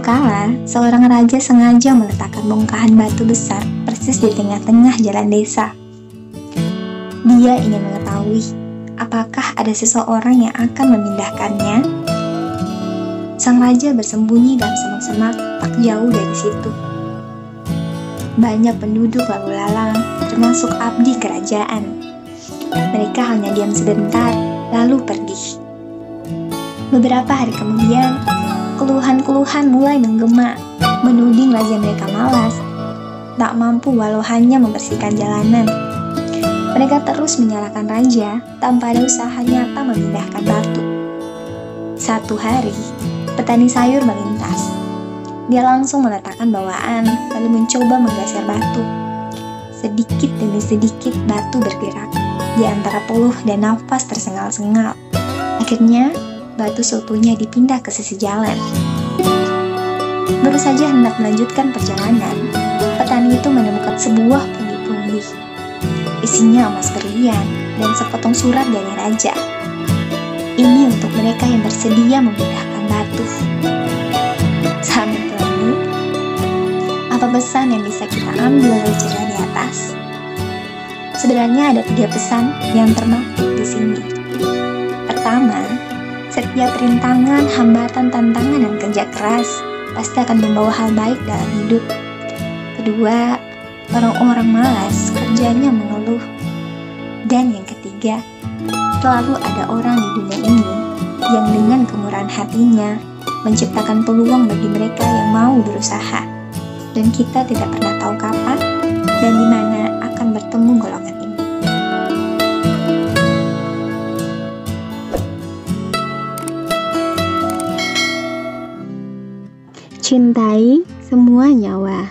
kala, seorang raja sengaja meletakkan bongkahan batu besar persis di tengah-tengah jalan desa. Dia ingin mengetahui apakah ada seseorang yang akan memindahkannya. Sang raja bersembunyi dalam semak-semak tak jauh dari situ. Banyak penduduk lalu lalang, termasuk abdi kerajaan. Mereka hanya diam sebentar, lalu pergi. Beberapa hari kemudian, keluhan-keluhan mulai menggema, menuding raja mereka malas, tak mampu walau hanya membersihkan jalanan. Mereka terus menyalahkan raja tanpa ada usaha nyata memindahkan batu. Satu hari, petani sayur melintas. Dia langsung meletakkan bawaan, lalu mencoba menggeser batu. Sedikit demi sedikit batu bergerak di antara peluh dan nafas tersengal-sengal. Akhirnya, batu seutuhnya dipindah ke sisi jalan. Baru saja hendak melanjutkan perjalanan, petani itu menemukan sebuah pundi-pundi. Isinya emas berlian dan sepotong surat dari raja. Ini untuk mereka yang bersedia memindahkan batu. Sahabat Tony, apa pesan yang bisa kita ambil dari cerita di atas? Sebenarnya ada 3 pesan yang termaktub di sini. Pertama, setiap rintangan, hambatan, tantangan, dan kerja keras pasti akan membawa hal baik dalam hidup. Kedua, orang-orang malas kerjanya mengeluh. Dan yang ketiga, selalu ada orang di dunia ini yang dengan kemurahan hatinya menciptakan peluang bagi mereka yang mau berusaha. Dan kita tidak pernah tahu kapan dan di mana akan bertemu golongan ini. Cintai semua nyawa.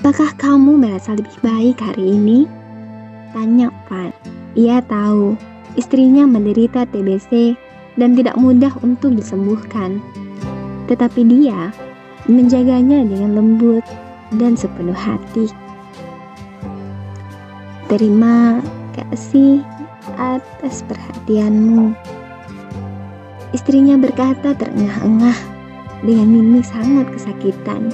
Apakah kamu merasa lebih baik hari ini? Tanya Pan. Ia tahu istrinya menderita TBC dan tidak mudah untuk disembuhkan. Tetapi dia menjaganya dengan lembut dan sepenuh hati. Terima kasih atas perhatianmu. Istrinya berkata terengah-engah dengan mimik sangat kesakitan.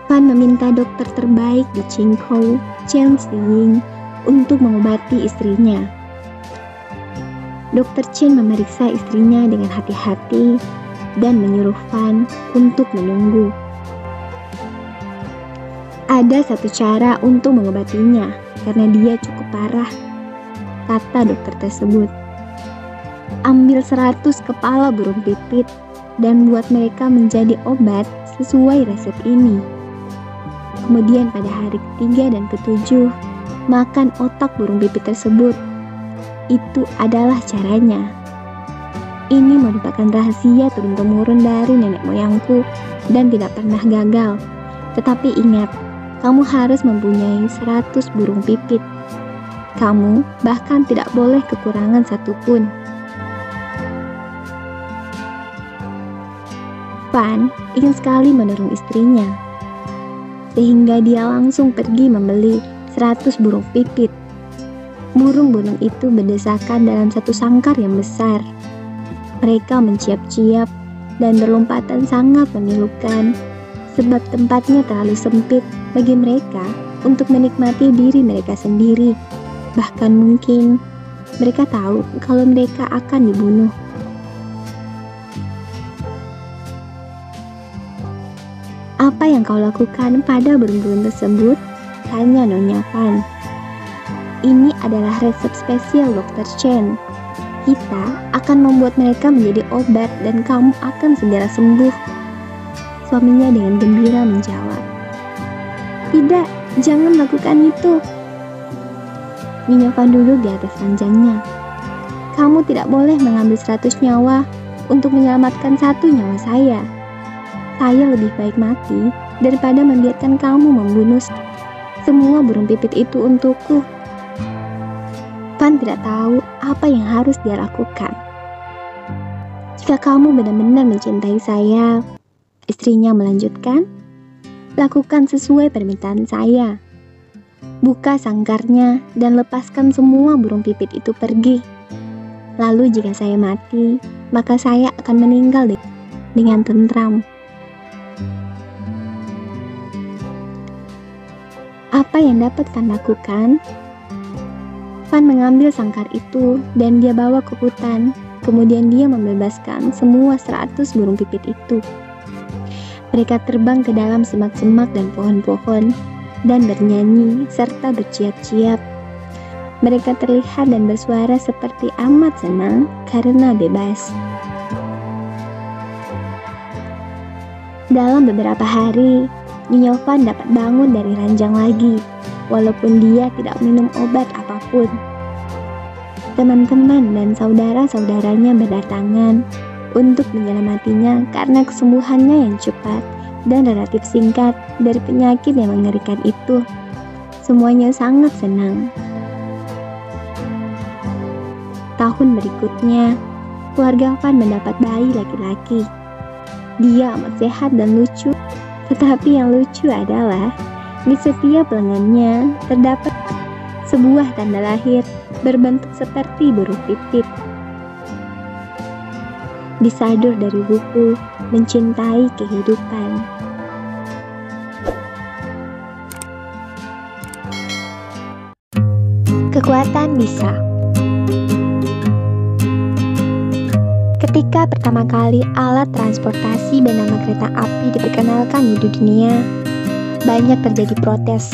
Pan meminta dokter terbaik di Qingkou, Chen Xiying, untuk mengobati istrinya. Dokter Chen memeriksa istrinya dengan hati-hati dan menyuruh Fan untuk menunggu. Ada satu cara untuk mengobatinya karena dia cukup parah, kata dokter tersebut. Ambil 100 kepala burung pipit dan buat mereka menjadi obat sesuai resep ini. Kemudian pada hari ketiga dan ketujuh, makan otak burung pipit tersebut. Itu adalah caranya. Ini merupakan rahasia turun-temurun dari nenek moyangku dan tidak pernah gagal. Tetapi ingat, kamu harus mempunyai 100 burung pipit. Kamu bahkan tidak boleh kekurangan satupun. Fan ingin sekali mendorong istrinya, sehingga dia langsung pergi membeli 100 burung pipit. Burung-burung itu berdesakan dalam satu sangkar yang besar. Mereka menciap-ciap dan berlompatan sangat memilukan, sebab tempatnya terlalu sempit bagi mereka untuk menikmati diri mereka sendiri. Bahkan mungkin mereka tahu kalau mereka akan dibunuh. Apa yang kau lakukan pada burung-burung tersebut? Tanya Nyonya Fan. Ini adalah resep spesial Dr. Chen. Kita akan membuat mereka menjadi obat dan kamu akan segera sembuh. Suaminya dengan gembira menjawab. Tidak, jangan lakukan itu. Nyonya Fan duduk di atas ranjangnya. Kamu tidak boleh mengambil 100 nyawa untuk menyelamatkan 1 nyawa saya. Saya lebih baik mati daripada membiarkan kamu membunuh semua burung pipit itu untukku. Fan tidak tahu apa yang harus dia lakukan. Jika kamu benar-benar mencintai saya, istrinya melanjutkan, lakukan sesuai permintaan saya. Buka sangkarnya dan lepaskan semua burung pipit itu pergi. Lalu jika saya mati, maka saya akan meninggal dengan tentram. Apa yang dapat Van lakukan? Van mengambil sangkar itu dan dia bawa ke hutan. Kemudian dia membebaskan semua 100 burung pipit itu. Mereka terbang ke dalam semak-semak dan pohon-pohon dan bernyanyi serta berciap-ciap. Mereka terlihat dan bersuara seperti amat senang karena bebas. Dalam beberapa hari, Nyonya Van dapat bangun dari ranjang lagi, walaupun dia tidak minum obat apapun. Teman-teman dan saudara-saudaranya berdatangan untuk menyelamatinya karena kesembuhannya yang cepat dan relatif singkat dari penyakit yang mengerikan itu. Semuanya sangat senang. Tahun berikutnya, keluarga Van mendapat bayi laki-laki. Dia amat sehat dan lucu, tetapi yang lucu adalah di setiap lengannya terdapat sebuah tanda lahir berbentuk seperti burung pipit. Disadur dari buku Mencintai Kehidupan. Kekuatan bisa. Ketika pertama kali alat transportasi bernama kereta api diperkenalkan di dunia, banyak terjadi protes.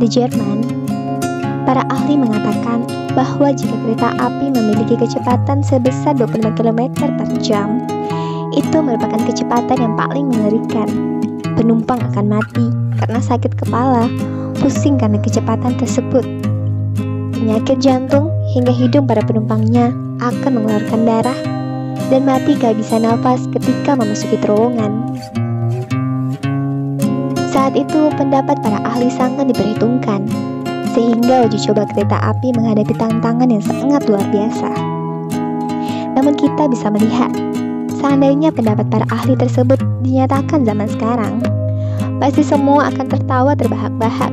Di Jerman, para ahli mengatakan bahwa jika kereta api memiliki kecepatan sebesar 25 km per jam, itu merupakan kecepatan yang paling mengerikan. Penumpang akan mati karena sakit kepala, pusing karena kecepatan tersebut. Penyakit jantung hingga hidung para penumpangnya akan mengeluarkan darah dan mati kehabisan nafas ketika memasuki terowongan. Saat itu pendapat para ahli sangat diperhitungkan, sehingga uji coba kereta api menghadapi tantangan yang sangat luar biasa. Namun kita bisa melihat, seandainya pendapat para ahli tersebut dinyatakan zaman sekarang, pasti semua akan tertawa terbahak-bahak,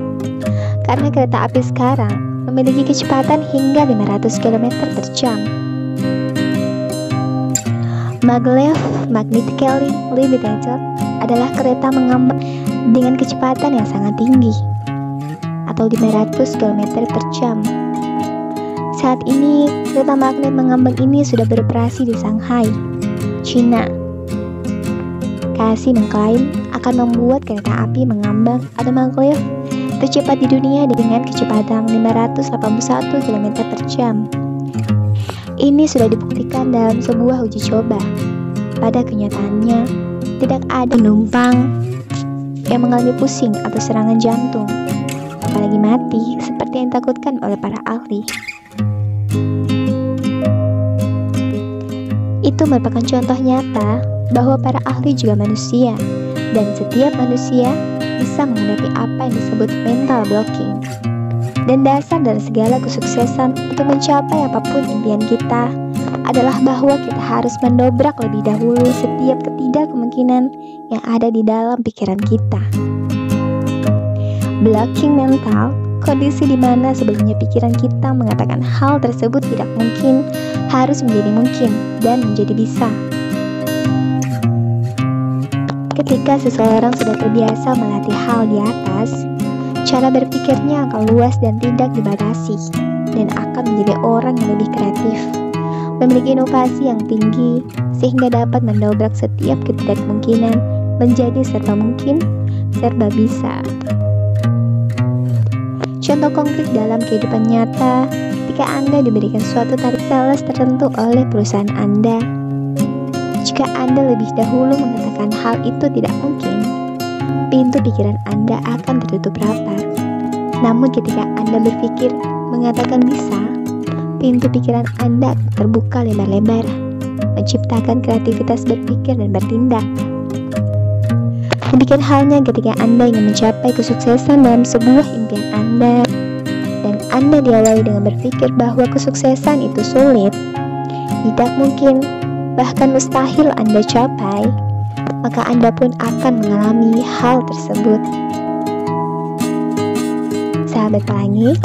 karena kereta api sekarang memiliki kecepatan hingga 500 km per jam. Maglev Magnetically Levitated adalah kereta mengambang dengan kecepatan yang sangat tinggi, atau 500 km per jam. Saat ini, kereta magnet mengambang ini sudah beroperasi di Shanghai, China. KASI mengklaim akan membuat kereta api mengambang atau maglev tercepat di dunia dengan kecepatan 581 km per jam. Ini sudah dibuktikan dalam sebuah uji coba. Pada kenyataannya, tidak ada penumpang yang mengalami pusing atau serangan jantung, apalagi mati seperti yang ditakutkan oleh para ahli. Itu merupakan contoh nyata bahwa para ahli juga manusia, dan setiap manusia bisa menghadapi apa yang disebut mental blocking. Dan dasar dari segala kesuksesan untuk mencapai apapun impian kita adalah bahwa kita harus mendobrak lebih dahulu setiap ketidakkemungkinan yang ada di dalam pikiran kita. Blocking mental, kondisi di mana sebelumnya pikiran kita mengatakan hal tersebut tidak mungkin, harus menjadi mungkin dan menjadi bisa. Ketika seseorang sudah terbiasa melatih hal di atas, cara berpikirnya akan luas dan tidak dibatasi, dan akan menjadi orang yang lebih kreatif, memiliki inovasi yang tinggi, sehingga dapat mendobrak setiap ketidakmungkinan menjadi serba mungkin, serba bisa. Contoh konkret dalam kehidupan nyata, ketika Anda diberikan suatu tarif sales tertentu oleh perusahaan Anda. Jika Anda lebih dahulu mengatakan hal itu tidak mungkin, pintu pikiran Anda akan tertutup rapat. Namun ketika Anda berpikir mengatakan bisa, pintu pikiran Anda akan terbuka lebar-lebar, menciptakan kreativitas berpikir dan bertindak. Demikian halnya ketika Anda ingin mencapai kesuksesan dalam sebuah impian Anda, dan Anda diawali dengan berpikir bahwa kesuksesan itu sulit, tidak mungkin, bahkan mustahil Anda capai, maka Anda pun akan mengalami hal tersebut. Sahabat pelangi,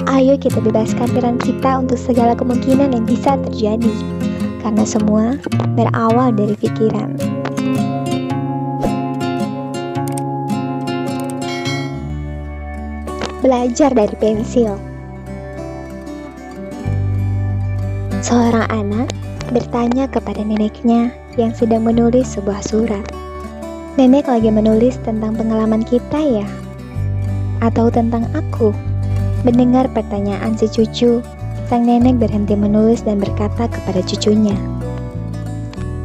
Ayo kita bebaskan pikiran kita untuk segala kemungkinan yang bisa terjadi, karena semua berawal dari pikiran. Belajar dari pensil. Seorang anak bertanya kepada neneknya yang sedang menulis sebuah surat. Nenek lagi menulis tentang pengalaman kita ya? Atau tentang aku? Mendengar pertanyaan si cucu, sang nenek berhenti menulis dan berkata kepada cucunya,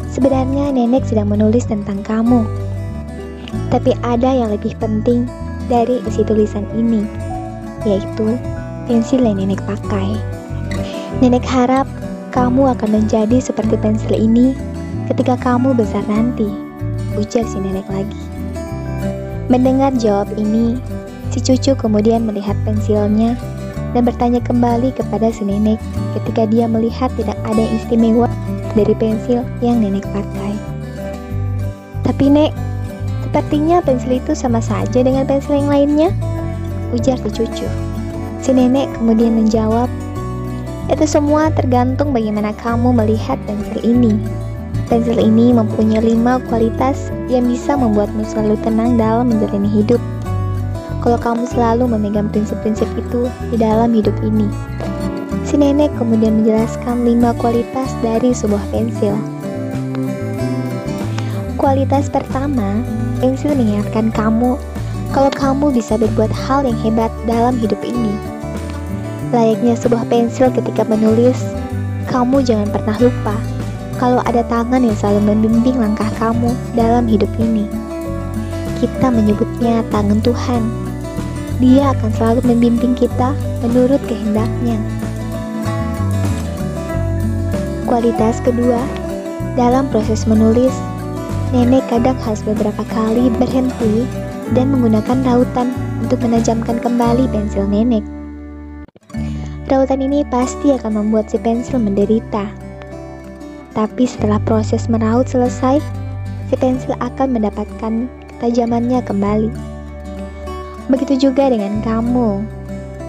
"Sebenarnya nenek sedang menulis tentang kamu. Tapi ada yang lebih penting dari isi tulisan ini, yaitu pensil yang nenek pakai. Nenek harap kamu akan menjadi seperti pensil ini ketika kamu besar nanti," ujar si nenek lagi. Mendengar jawab ini, si cucu kemudian melihat pensilnya dan bertanya kembali kepada si nenek ketika dia melihat tidak ada yang istimewa dari pensil yang nenek pakai. "Tapi Nek, sepertinya pensil itu sama saja dengan pensil yang lainnya," ujar si cucu. Si nenek kemudian menjawab, "Itu semua tergantung bagaimana kamu melihat pensil ini. Pensil ini mempunyai 5 kualitas yang bisa membuatmu selalu tenang dalam menjalani hidup. Kalau kamu selalu memegang prinsip-prinsip itu di dalam hidup ini." Si nenek kemudian menjelaskan 5 kualitas dari sebuah pensil. Kualitas pertama, pensil mengingatkan kamu kalau kamu bisa berbuat hal yang hebat dalam hidup ini. Layaknya sebuah pensil ketika menulis, kamu jangan pernah lupa kalau ada tangan yang selalu membimbing langkah kamu dalam hidup ini. Kita menyebutnya tangan Tuhan. Dia akan selalu membimbing kita menurut kehendaknya. Kualitas kedua, dalam proses menulis, nenek kadang harus beberapa kali berhenti dan menggunakan rautan untuk menajamkan kembali pensil nenek. Rautan ini pasti akan membuat si pensil menderita. Tapi setelah proses meraut selesai, si pensil akan mendapatkan ketajamannya kembali. Begitu juga dengan kamu.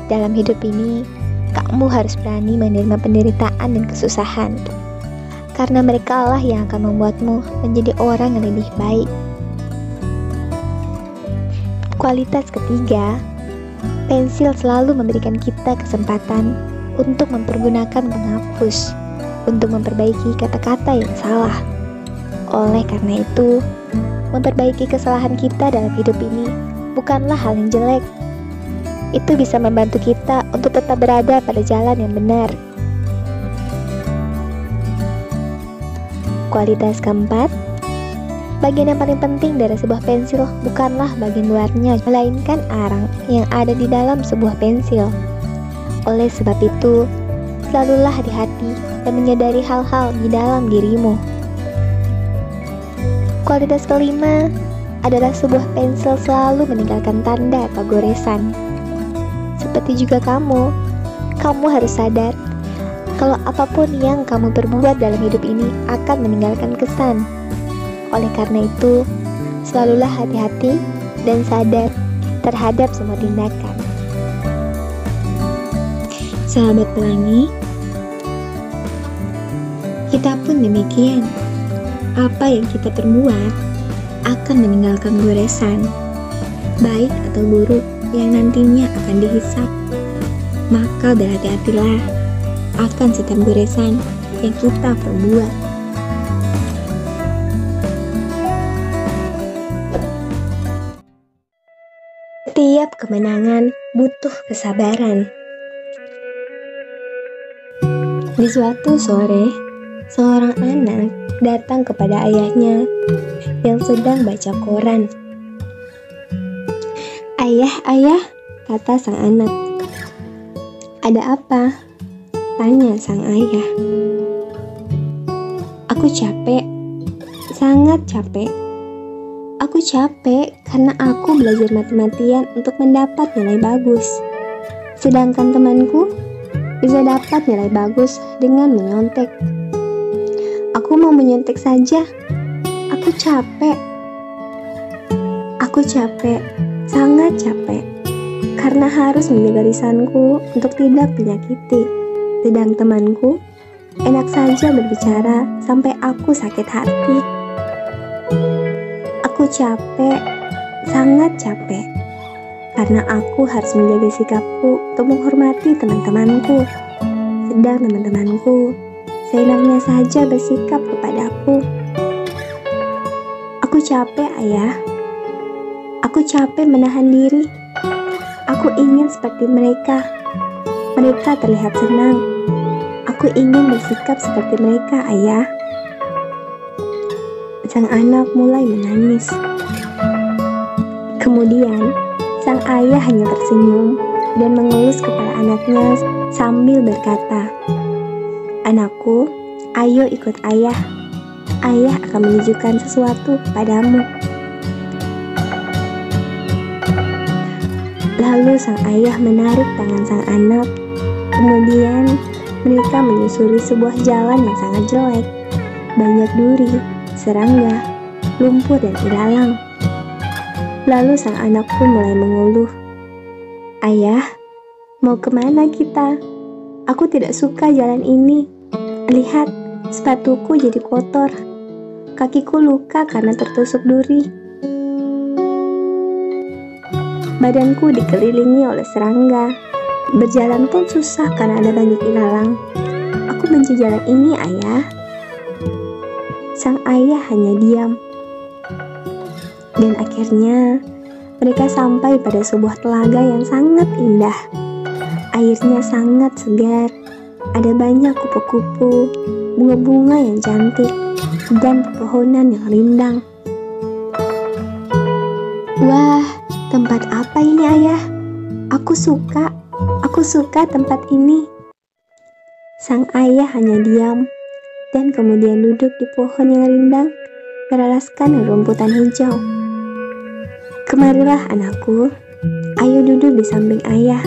Dalam hidup ini, kamu harus berani menerima penderitaan dan kesusahan, karena merekalah yang akan membuatmu menjadi orang yang lebih baik. Kualitas ketiga, pensil selalu memberikan kita kesempatan untuk mempergunakan penghapus, untuk memperbaiki kata-kata yang salah. Oleh karena itu, memperbaiki kesalahan kita dalam hidup ini bukanlah hal yang jelek. Itu bisa membantu kita untuk tetap berada pada jalan yang benar. Kualitas keempat, bagian yang paling penting dari sebuah pensil bukanlah bagian luarnya, melainkan arang yang ada di dalam sebuah pensil. Oleh sebab itu, selalulah hati-hati dan menyadari hal-hal di dalam dirimu. Kualitas kelima adalah sebuah pensil selalu meninggalkan tanda atau goresan. Seperti juga kamu harus sadar kalau apapun yang kamu perbuat dalam hidup ini akan meninggalkan kesan. Oleh karena itu, selalulah hati-hati dan sadar terhadap semua tindakan. Sahabat pelangi, kita pun demikian. Apa yang kita perbuat akan meninggalkan goresan, baik atau buruk, yang nantinya akan dihisap. Maka berhati-hatilah akan setiap goresan yang kita perbuat. Setiap kemenangan butuh kesabaran. Di suatu sore, seorang anak datang kepada ayahnya yang sedang baca koran. "Ayah, kata sang anak. "Ada apa?" tanya sang ayah. "Aku capek, sangat capek. Aku capek karena aku belajar mati-matian untuk mendapat nilai bagus. Sedangkan temanku bisa dapat nilai bagus dengan menyontek. Aku mau menyontek saja. Aku capek. Aku capek, sangat capek. karena harus menjaga lisanku untuk tidak menyakiti. Sedang temanku enak saja berbicara sampai aku sakit hati. Aku capek, sangat capek, karena aku harus menjaga sikapku untuk menghormati teman-temanku. Sedang teman-temanku seenaknya saja bersikap kepadaku. Aku capek, Ayah. Aku capek menahan diri. Aku ingin seperti mereka. Mereka terlihat senang. Aku ingin bersikap seperti mereka, Ayah. Sang anak mulai menangis. Kemudian, sang ayah hanya tersenyum dan mengelus kepala anaknya sambil berkata, "Anakku, ayo ikut ayah. Ayah akan menunjukkan sesuatu padamu." Lalu sang ayah menarik tangan sang anak. Kemudian mereka menyusuri sebuah jalan yang sangat jelek. Banyak duri, serangga, lumpur dan ilalang. Lalu sang anak pun mulai mengeluh. "Ayah, mau kemana kita? Aku tidak suka jalan ini. Lihat, sepatuku jadi kotor. Kakiku luka karena tertusuk duri. Badanku dikelilingi oleh serangga. Berjalan pun susah karena ada banyak ilalang. Aku benci jalan ini, Ayah." Sang ayah hanya diam. Dan akhirnya mereka sampai pada sebuah telaga yang sangat indah. Airnya sangat segar. Ada banyak kupu-kupu, bunga-bunga yang cantik, dan pepohonan yang rindang. "Wah, tempat apa ini, Ayah? Aku suka tempat ini." Sang ayah hanya diam dan kemudian duduk di pohon yang rindang beralaskan rumputan hijau. "Kemarilah anakku, ayo duduk di samping ayah,"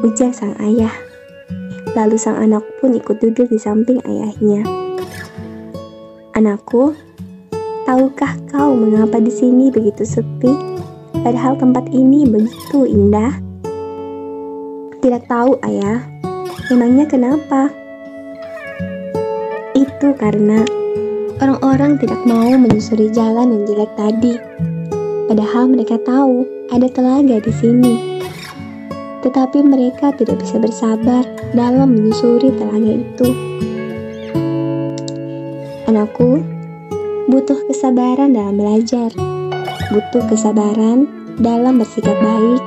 ujar sang ayah. Lalu sang anak pun ikut duduk di samping ayahnya. "Anakku, tahukah kau mengapa di sini begitu sepi, padahal tempat ini begitu indah?" "Tidak tahu, Ayah. Memangnya kenapa?" "Itu karena orang-orang tidak mau menyusuri jalan yang jelek tadi. Padahal mereka tahu ada telaga di sini. Tetapi mereka tidak bisa bersabar dalam menyusuri telaga itu." "Anakku, butuh kesabaran dalam belajar, butuh kesabaran dalam bersikap baik,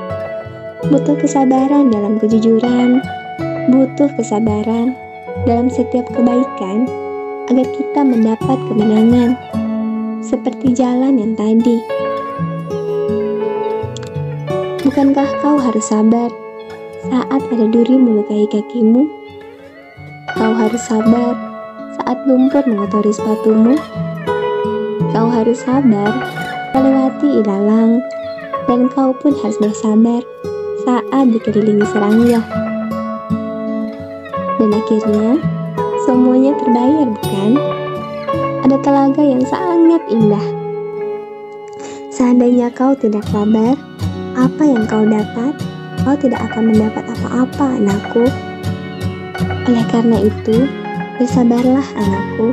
butuh kesabaran dalam kejujuran, butuh kesabaran dalam setiap kebaikan agar kita mendapat kemenangan, seperti jalan yang tadi. Bukankah kau harus sabar saat ada duri melukai kakimu? Kau harus sabar saat lumpur mengotori sepatumu. Kau harus sabar melewati ilalang, dan kau pun harus bersabar saat dikelilingi serangga. Dan akhirnya, semuanya terbayar, bukan? Ada telaga yang sangat indah. Seandainya kau tidak sabar, apa yang kau dapat? Kau tidak akan mendapat apa-apa, anakku. Oleh karena itu, bersabarlah, anakku.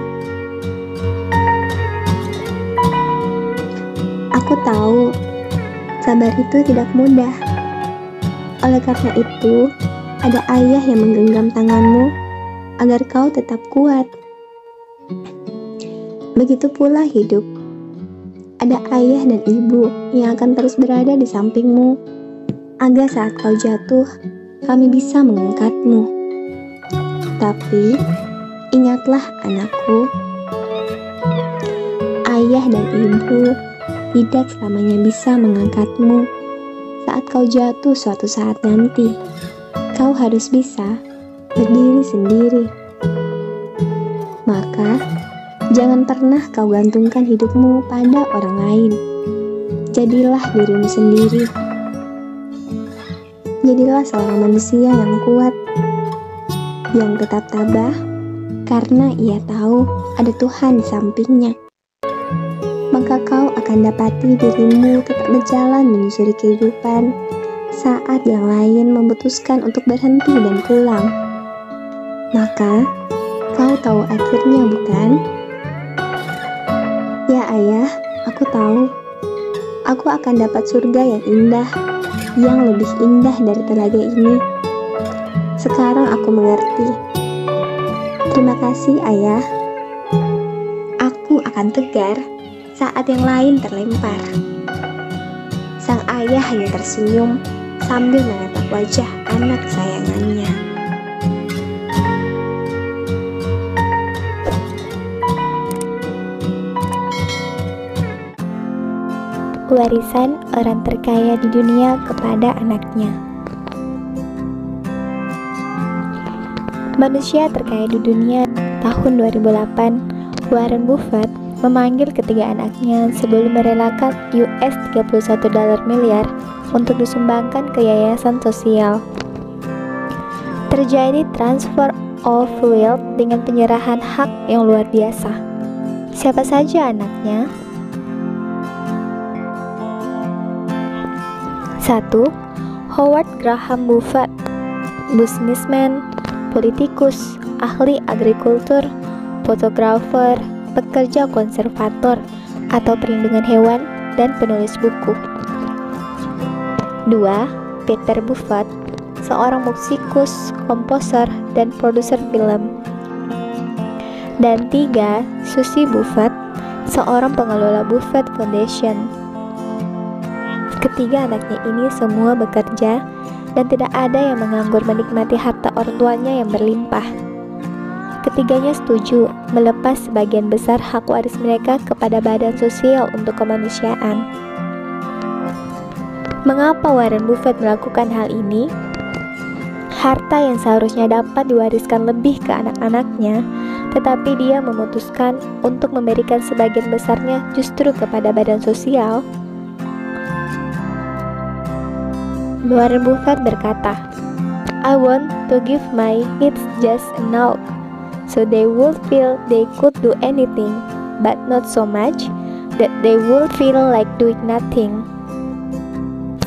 Aku tahu, sabar itu tidak mudah. Oleh karena itu, ada ayah yang menggenggam tanganmu agar kau tetap kuat. Begitu pula hidup. Ada ayah dan ibu yang akan terus berada di sampingmu agar saat kau jatuh, kami bisa mengangkatmu. Tapi, ingatlah anakku, ayah dan ibu tidak selamanya bisa mengangkatmu saat kau jatuh suatu saat nanti. Kau harus bisa berdiri sendiri. Maka, jangan pernah kau gantungkan hidupmu pada orang lain. Jadilah dirimu sendiri. Jadilah seorang manusia yang kuat, yang tetap tabah, karena ia tahu ada Tuhan di sampingnya. Maka kau akan dapati dirimu tetap berjalan menyusuri kehidupan saat yang lain memutuskan untuk berhenti dan pulang. Maka, kau tahu akhirnya, bukan? Ya ayah, aku tahu. Aku akan dapat surga yang indah, yang lebih indah dari telaga ini. Sekarang aku mengerti. Terima kasih, ayah. Aku akan tegar saat yang lain terlempar. Sang ayah hanya tersenyum sambil menatap wajah anak kesayangannya. Warisan orang terkaya di dunia kepada anaknya. Manusia terkaya di dunia tahun 2008, Warren Buffett memanggil ketiga anaknya sebelum merelakan US 31 miliar untuk disumbangkan ke yayasan sosial. Terjadi transfer of wealth dengan penyerahan hak yang luar biasa. Siapa saja anaknya? 1. Howard Graham Buffett, bisnismen, politikus, ahli agrikultur, fotografer, pekerja konservator atau perlindungan hewan, dan penulis buku. 2. Peter Buffett, seorang musikus, komposer, dan produser film. Dan 3. Susie Buffett, seorang pengelola Buffett Foundation. Ketiga anaknya ini semua bekerja dan tidak ada yang menganggur menikmati harta orang tuanya yang berlimpah. Ketiganya setuju melepas sebagian besar hak waris mereka kepada badan sosial untuk kemanusiaan. Mengapa Warren Buffett melakukan hal ini? Harta yang seharusnya dapat diwariskan lebih ke anak-anaknya, tetapi dia memutuskan untuk memberikan sebagian besarnya justru kepada badan sosial. Warren Buffett berkata, "I want to give my kids just enough, so they would feel they could do anything, but not so much that they would feel like doing nothing."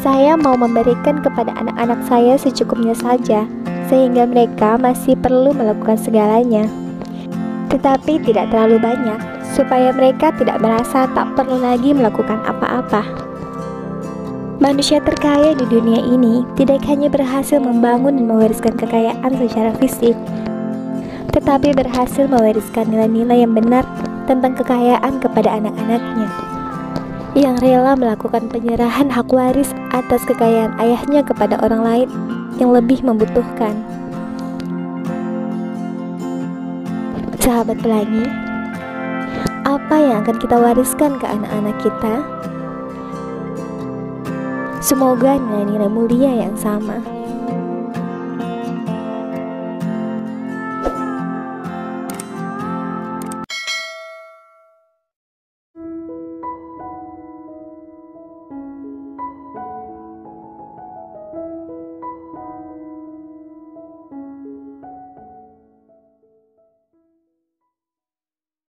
Saya mau memberikan kepada anak-anak saya secukupnya saja, sehingga mereka masih perlu melakukan segalanya, tetapi tidak terlalu banyak, supaya mereka tidak merasa tak perlu lagi melakukan apa-apa. Manusia terkaya di dunia ini tidak hanya berhasil membangun dan mewariskan kekayaan secara fisik, tetapi berhasil mewariskan nilai-nilai yang benar tentang kekayaan kepada anak-anaknya, yang rela melakukan penyerahan hak waris atas kekayaan ayahnya kepada orang lain yang lebih membutuhkan. Sahabat pelangi, apa yang akan kita wariskan ke anak-anak kita? Semoga nilai-nilai mulia yang sama.